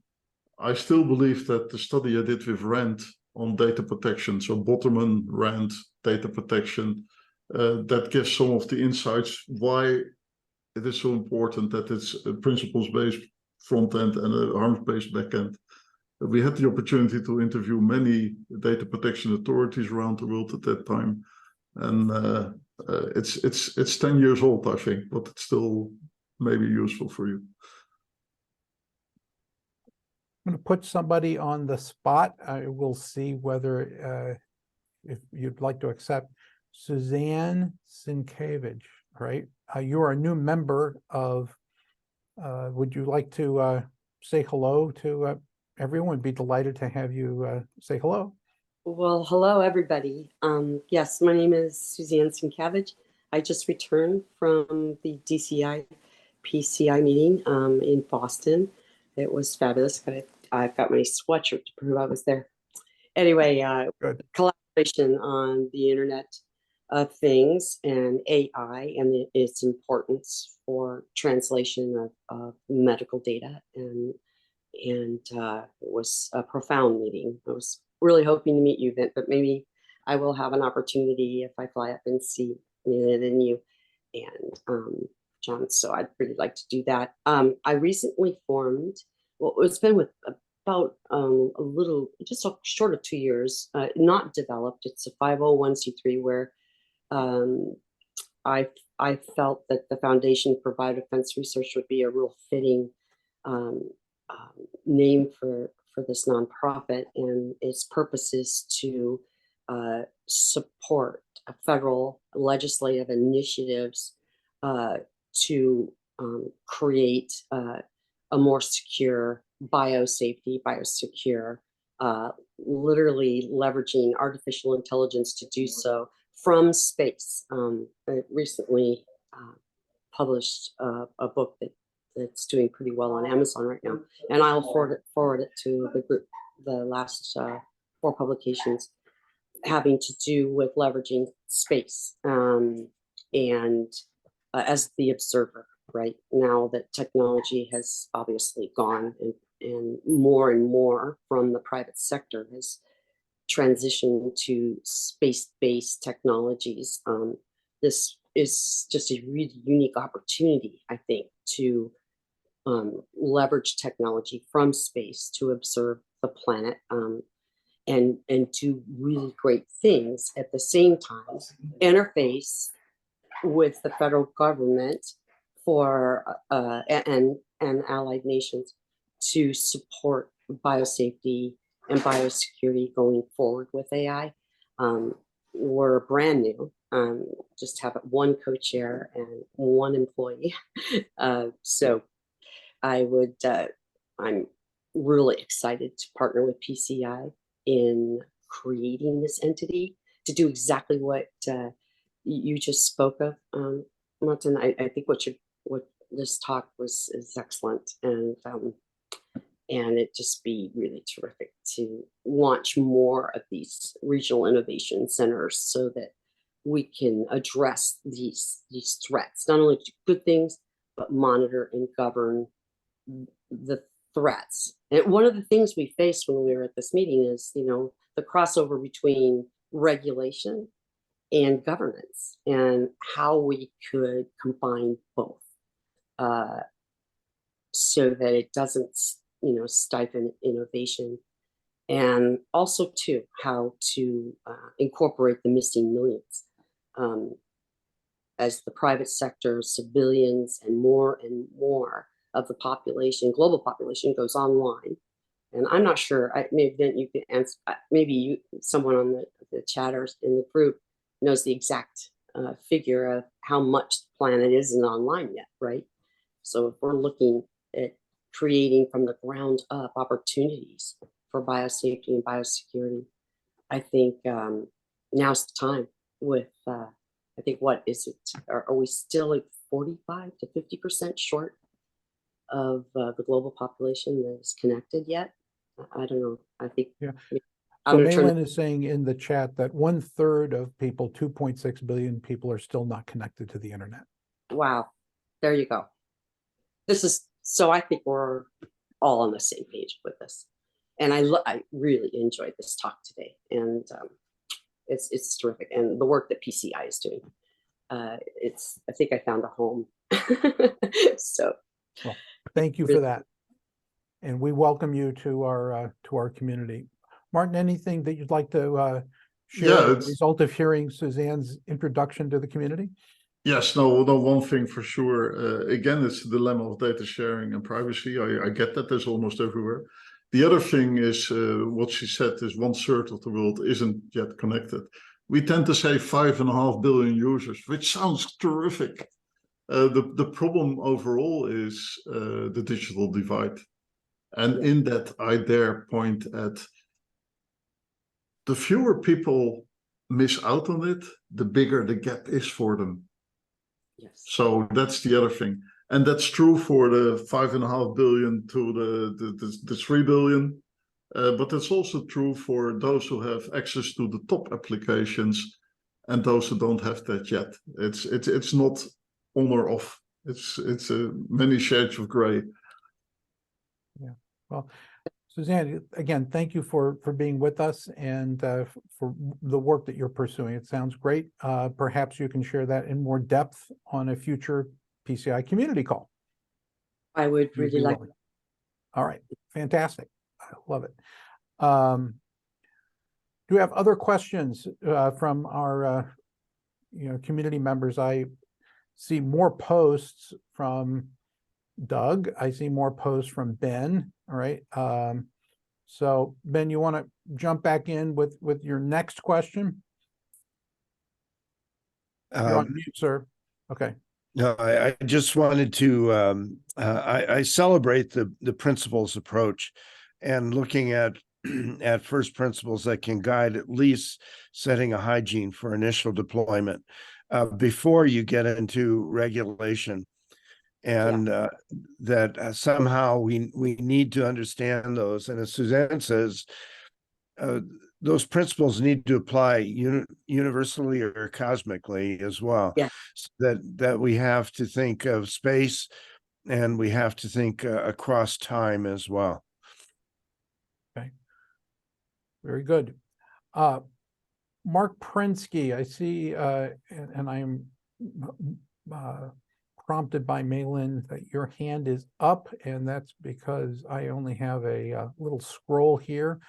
I still believe that the study I did with RAND on data protection, so Botterman, RAND, data protection, that gives some of the insights why it is so important that it's a principles-based front end and a harms-based back end. We had the opportunity to interview many data protection authorities around the world at that time, and it's 10 years old, I think, but it's still maybe useful for you. I'm going to put somebody on the spot. I will see whether if you'd like to accept Suzanne Sienkiewicz, right? You are a new member of, would you like to say hello to everyone? Be delighted to have you say hello. Well, hello, everybody. Yes, my name is Suzanne Sienkiewicz. I just returned from the DCI PCI meeting in Boston. It was fabulous. I've got my sweatshirt to prove I was there. Anyway, Good. collaboration on the Internet of Things and AI and its importance for translation of medical data. And it was a profound meeting. I was really hoping to meet you, Vint, but maybe I will have an opportunity if I fly up and see you and John. So I'd really like to do that. I recently formed, well, it's been with about a little, just short of 2 years, not developed. It's a 501c3 where I felt that the Foundation for Biodefense Research would be a real fitting name for this nonprofit, and its purpose is to support federal legislative initiatives to create a more secure biosecure, literally leveraging artificial intelligence to do so from space. I recently published a book that's doing pretty well on Amazon right now, and I'll forward it to the group. The last 4 publications having to do with leveraging space and as the observer. Right now that technology has obviously gone and more from the private sector has transitioned to space-based technologies. This is just a really unique opportunity, I think, to leverage technology from space to observe the planet and do really great things at the same time, interface with the federal government for and allied nations to support biosafety and biosecurity going forward with AI. We're brand new, just have 1 co-chair and 1 employee. So I'm really excited to partner with PCI in creating this entity to do exactly what you just spoke of, Maarten. I think what this talk is excellent, and it just be really terrific to launch more of these regional innovation centers so that we can address these threats, not only do good things, but monitor and govern the threats. And one of the things we faced when we were at this meeting is, the crossover between regulation and governance and how we could combine both so that it doesn't, stifle innovation, and also too how to incorporate the missing millions as the private sector, civilians, and more of the population, global population, goes online. And I'm not sure, maybe then you could answer, maybe someone on the chatters in the group knows the exact figure of how much the planet isn't online yet, right? So if we're looking at creating from the ground up opportunities for biosafety and biosecurity, I think now's the time with, I think, what is it? Are we still like 45 to 50% short of the global population that is connected yet? I don't know. I think. Yeah. So Malin is saying in the chat that 1/3 of people, 2.6 billion people, are still not connected to the internet. Wow. There you go. So I think we're all on the same page with this. And I really enjoyed this talk today. And it's terrific. And the work that PCI is doing. I think I found a home So Thank you for that. And we welcome you to our community. Maarten, anything that you'd like to share Yeah, as a it's- result of hearing Suzanne's introduction to the community? Yes, no, one thing for sure. Again, it's the dilemma of data sharing and privacy. I get that there's almost everywhere. The other thing is what she said is 1/3 of the world isn't yet connected. We tend to say 5.5 billion users, which sounds terrific. The problem overall is the digital divide. And in that, I dare point at the fewer people miss out on it, the bigger the gap is for them. yes. So that's the other thing. And that's true for the 5.5 billion to the 3 billion. But that's also true for those who have access to the top applications and those who don't have that yet. It's not on or off. It's many shades of gray. Yeah. Well, Suzanne, again, thank you for being with us and for the work that you're pursuing. It sounds great. Perhaps you can share that in more depth on a future PCI community call. I would You'd really be like. willing. All right, fantastic. I love it. Do we have other questions from our community members? I see more posts from Doug. I see more posts from Ben. All right. So Ben, you want to jump back in with your next question? You're on mute, sir. Okay. No, I just wanted to, I celebrate the principles approach and looking at at first principles that can guide at least setting a hygiene for initial deployment before you get into regulation. And that somehow we need to understand those. And as Suzanne says, those principles need to apply universally or cosmically as well. Yeah. So that we have to think of space and we have to think across time as well. Okay. Very good. Mark Prinsky, I see, and I am prompted by Malin that your hand is up, and that's because I only have a little scroll here,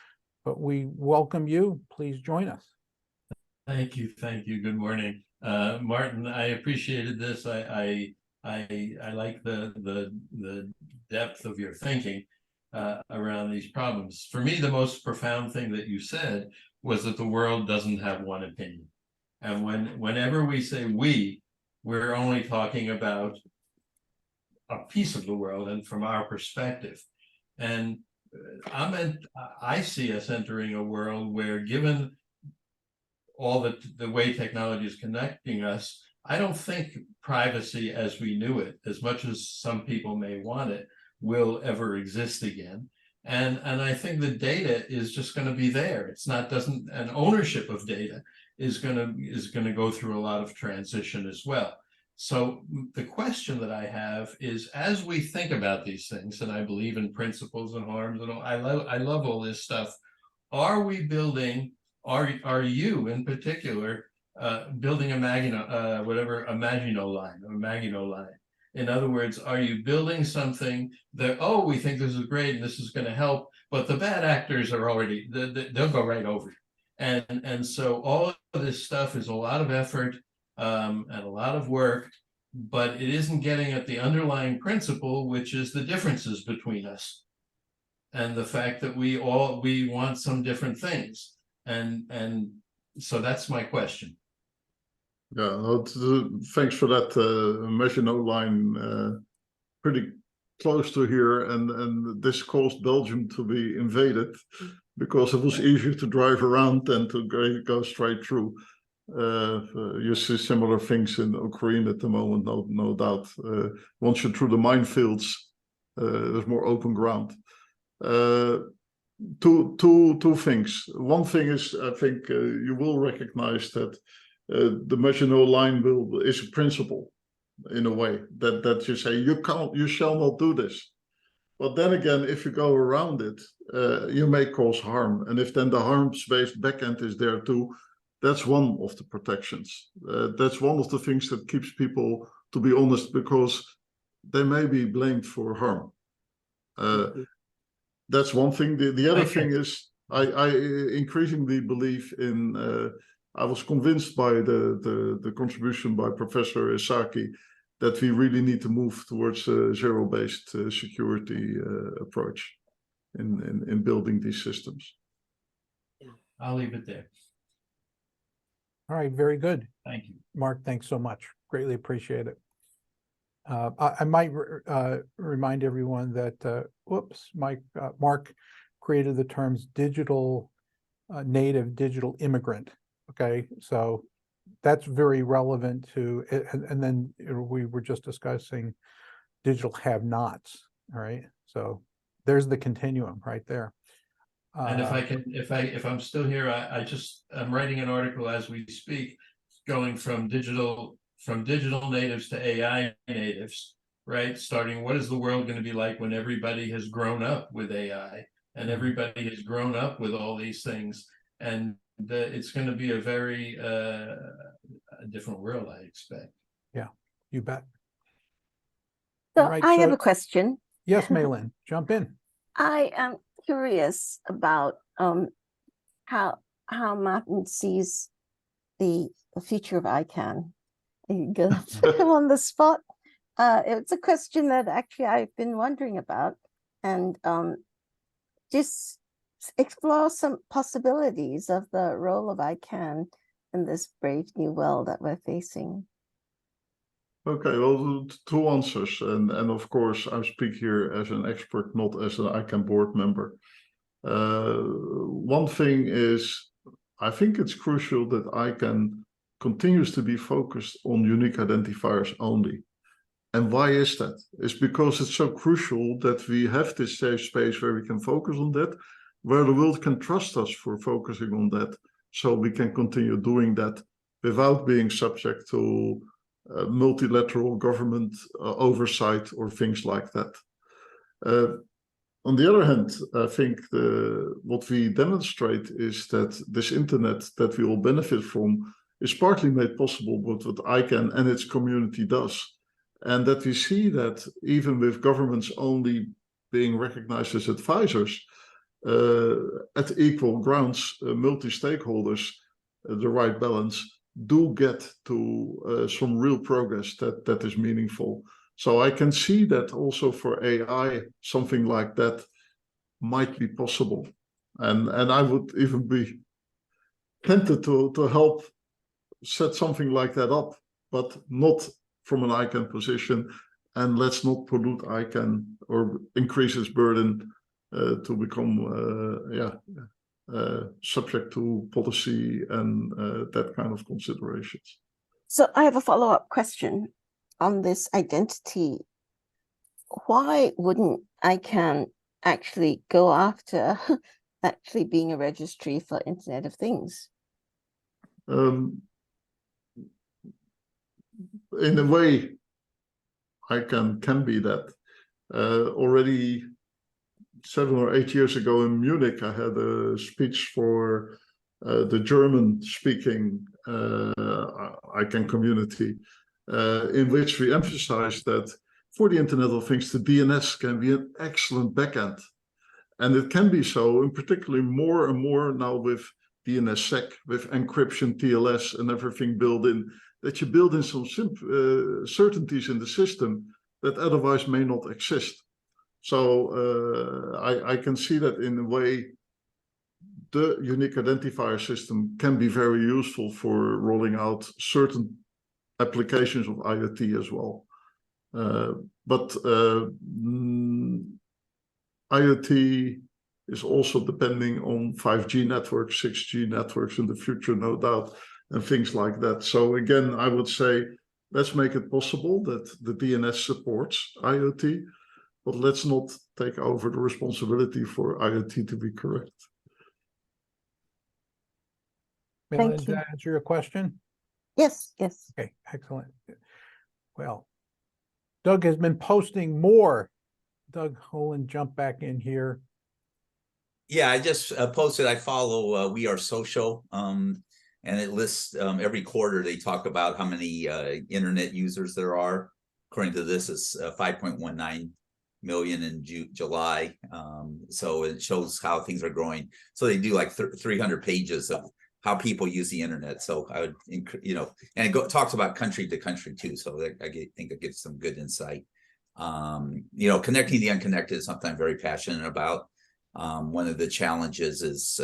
but we welcome you. Please join us. Thank you. Good morning. Maarten, I appreciated this. I like the depth of your thinking around these problems. For me, the most profound thing that you said was that the world doesn't have one opinion. And whenever we say we're only talking about a piece of the world and from our perspective. And I see us entering a world where, given all the way technology is connecting us, I don't think privacy as we knew it, as much as some people may want it, will ever exist again. And I think the data is just going to be there. And ownership of data is going to go through a lot of transition as well. So the question that I have is, as we think about these things, and I believe in principles and harms and all, I love all this stuff. Are we building? Are you in particular building a Maginot line? In other words, are you building something that, oh, we think this is great and this is going to help, but the bad actors are already, they'll go right over it. And so all of this stuff is a lot of effort and a lot of work, but it isn't getting at the underlying principle, which is the differences between us and the fact that we want some different things. And so that's my question. Yeah, well, thanks for that. Maginot line, pretty close to here, and this caused Belgium to be invaded because it was easier to drive around than to go straight through. You see similar things in Ukraine at the moment, no doubt. Once you're through the minefields, there's more open ground. Two things. One thing is, I think you will recognize that the Maginot line is a principle in a way that you say you shall not do this. But then again, if you go around it, you may cause harm, and if then the harms-based backend is there too, that's one of the protections. That's one of the things that keeps people to be honest, because they may be blamed for harm. That's one thing. The other thing is I increasingly believe in. I was convinced by the contribution by Professor Isaki that we really need to move towards a zero-based security approach in building these systems. I'll leave it there. All right, very good. Thank you. Mark, thanks so much. Greatly appreciate it. I might remind everyone that, Mark created the terms digital native, digital immigrant. Okay, so that's very relevant to it. And then we were just discussing digital have-nots. All right, so there's the continuum right there. And if I'm still here, I'm writing an article as we speak, going from digital natives to AI natives, right? Starting, what is the world going to be like when everybody has grown up with AI and everybody has grown up with all these things? And it's going to be a very a different world, I expect. Yeah, you bet. So All right, I have so- a question. Yes, Maylin, jump in. I am curious about how Maarten sees the future of ICANN. You're gonna put him on the spot. It's a question that actually I've been wondering about, and just explore some possibilities of the role of ICANN in this brave new world that we're facing. Okay, well, two answers, and of course I speak here as an expert, not as an ICANN board member. One thing is, I think it's crucial that ICANN continues to be focused on unique identifiers only. And why is that? It's because it's so crucial that we have this safe space where we can focus on that, where the world can trust us for focusing on that, so we can continue doing that without being subject to multilateral government oversight or things like that. On the other hand, I think what we demonstrate is that this internet that we all benefit from is partly made possible with what ICANN and its community does. And that we see that even with governments only being recognized as advisors, at equal grounds, multi-stakeholders, the right balance, do get to some real progress that is meaningful. So I can see that also for AI, something like that might be possible. And I would even be tempted to help set something like that up, but not from an ICANN position. And let's not pollute ICANN or increase its burden to become subject to policy and that kind of considerations. So I have a follow-up question on this identity. Why wouldn't ICANN actually go after actually being a registry for Internet of Things? In a way, ICANN can be that. Already 7 or 8 years ago in Munich, I had a speech for the German-speaking ICANN community, in which we emphasized that for the Internet of Things, the DNS can be an excellent backend. And it can be so, and particularly more and more now with DNSSEC, with encryption, TLS, and everything built in, that you build in some certainties in the system that otherwise may not exist. So I can see that in a way, the unique identifier system can be very useful for rolling out certain applications of IoT as well. But IoT is also depending on 5G networks, 6G networks in the future, no doubt, and things like that. So again, I would say, let's make it possible that the DNS supports IoT, but let's not take over the responsibility for IoT to be correct. Maylin, Thank did you. that answer your question? Yes, yes. Okay, excellent. Well, Doug has been posting more. Doug Holland, jump back in here. Yeah, I just posted, I follow We Are Social. and it lists every quarter they talk about how many internet users there are. According to this, it's 5.19 million in July. So it shows how things are growing. So they do like 300 pages of how people use the internet. So I would, and it talks about country to country too. So I think it gives some good insight. Connecting the unconnected is something I'm very passionate about. One of the challenges is,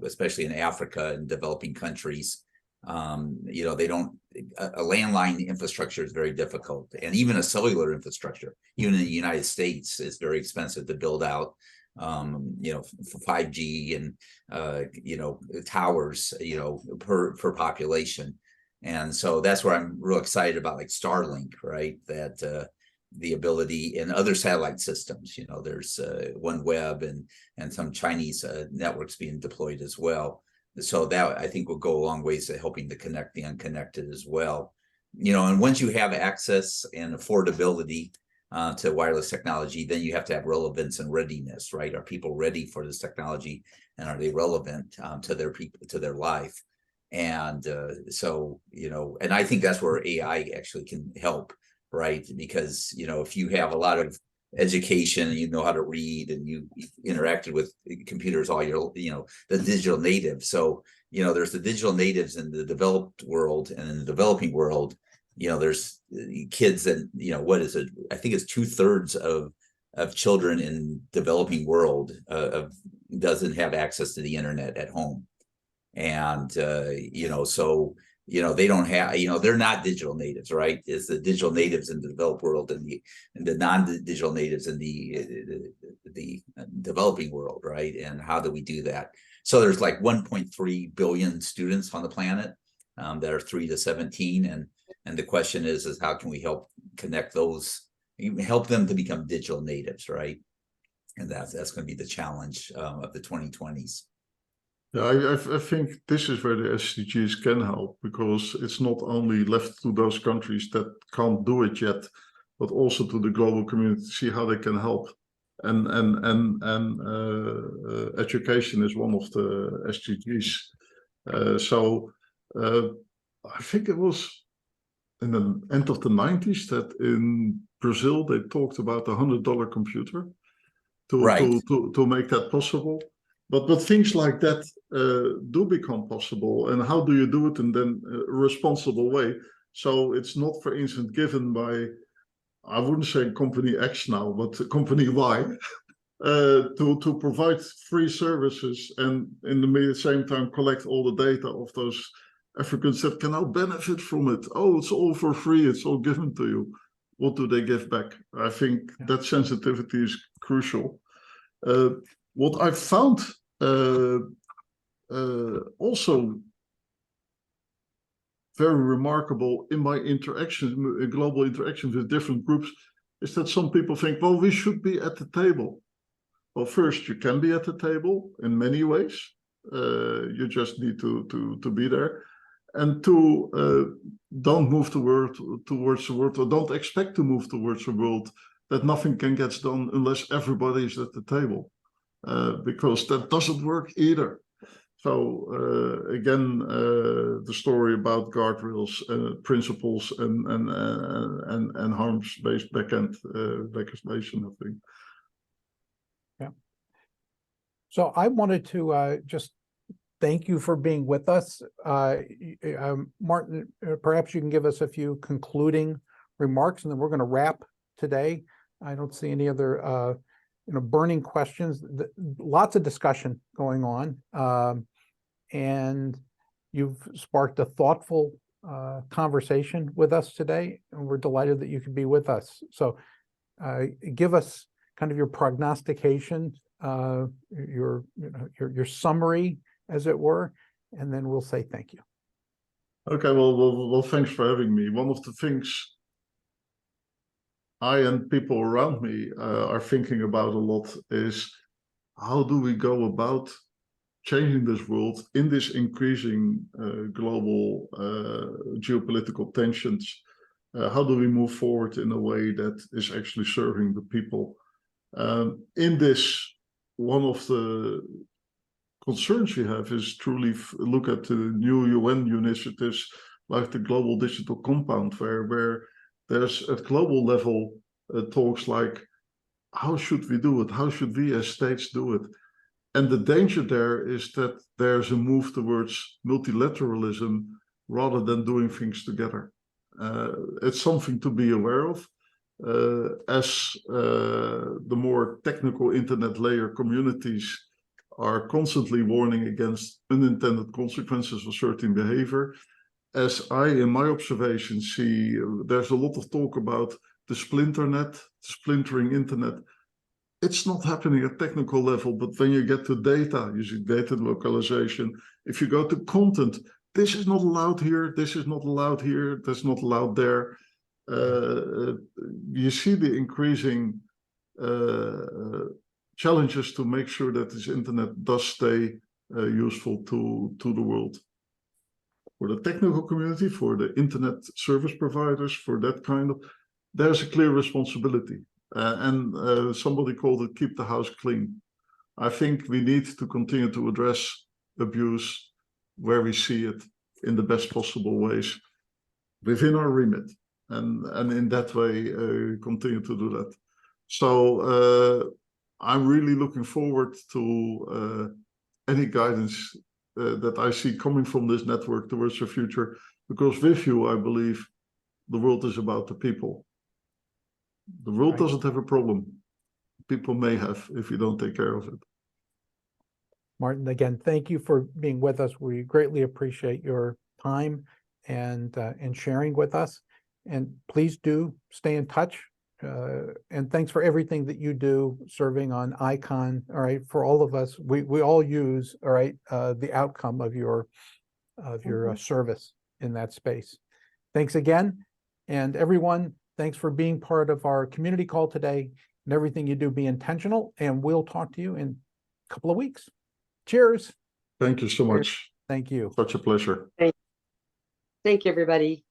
especially in Africa and developing countries, they don't, a landline infrastructure is very difficult. And even a cellular infrastructure, even in the United States, is very expensive to build out, for 5G and, towers, per population. And so that's where I'm real excited about, like Starlink, right? That, the ability in other satellite systems, there's OneWeb and some Chinese networks being deployed as well. So that I think will go a long ways to helping to connect the unconnected as well. And once you have access and affordability to wireless technology, then you have to have relevance and readiness, right? Are people ready for this technology, and are they relevant to their people, to their life? And so, and I think that's where AI actually can help. Right, because if you have a lot of education and you know how to read and you interacted with computers all your, the digital natives. So there's the digital natives in the developed world, and in the developing world, there's kids that what is it? I think it's 2/3 of children in developing world doesn't have access to the internet at home, and so. They don't have, they're not digital natives, right? It's the digital natives in the developed world and the non-digital natives in the developing world, right? And how do we do that? So there's like 1.3 billion students on the planet that are 3 to 17, and the question is how can we help connect those, help them to become digital natives, right? And that's going to be the challenge of the 2020s. Yeah, I think this is where the SDGs can help, because it's not only left to those countries that can't do it yet, but also to the global community to see how they can help. And education is one of the SDGs. I think it was in the end of the 90s that in Brazil they talked about the $100 computer to make that possible. But things like that do become possible, and how do you do it in then a responsible way? So it's not, for instance, given by, I wouldn't say company X now, but company Y, to provide free services and in the same time collect all the data of those Africans that can now benefit from it. Oh, it's all for free, it's all given to you. What do they give back? I think that sensitivity is crucial. What I've found also very remarkable in my interactions, global interactions with different groups, is that some people think, well, we should be at the table. Well, first, you can be at the table in many ways. You just need to be there. And two, don't move towards the world, or don't expect to move towards a world that nothing can get done unless everybody is at the table. Because that doesn't work either. So again, the story about guardrails, principles, and harms-based backend legislation, I think. Yeah. So I wanted to just thank you for being with us, Maarten. Perhaps you can give us a few concluding remarks, and then we're going to wrap today. I don't see any other burning questions. Lots of discussion going on, and you've sparked a thoughtful conversation with us today, and we're delighted that you could be with us. So give us kind of your prognostication, your summary, as it were, and then we'll say thank you. Okay, well, thanks for having me. One of the things I and people around me are thinking about a lot is, how do we go about changing this world in this increasing global geopolitical tensions? How do we move forward in a way that is actually serving the people? In this, one of the concerns we have is truly look at the new UN initiatives like the Global Digital Compound, where there's at global level talks like, how should we do it? How should we as states do it? And the danger there is that there's a move towards multilateralism rather than doing things together. It's something to be aware of. As the more technical internet layer communities are constantly warning against unintended consequences of certain behavior. As I, in my observation, see, there's a lot of talk about the splinternet, splintering internet. It's not happening at technical level, but when you get to data, using data localization, if you go to content, this is not allowed here, this is not allowed here, that's not allowed there. You see the increasing challenges to make sure that this internet does stay useful to the world. For the technical community, for the internet service providers, for that kind of, there's a clear responsibility. And somebody called it keep the house clean. I think we need to continue to address abuse where we see it in the best possible ways within our remit. And in that way, continue to do that. So I'm really looking forward to any guidance that I see coming from this network towards the future, because with you, I believe the world is about the people. The world doesn't have a problem. People may have if you don't take care of it. Maarten, again, thank you for being with us. We greatly appreciate your time and sharing with us. And please do stay in touch. And thanks for everything that you do serving on ICON. All right, for all of us, we all use, all right, the outcome of your service in that space. Thanks again. And everyone, thanks for being part of our community call today. And everything you do, be intentional, and we'll talk to you in a couple of weeks. Cheers. Thank you so much. Thank you. Such a pleasure. Thank you, everybody.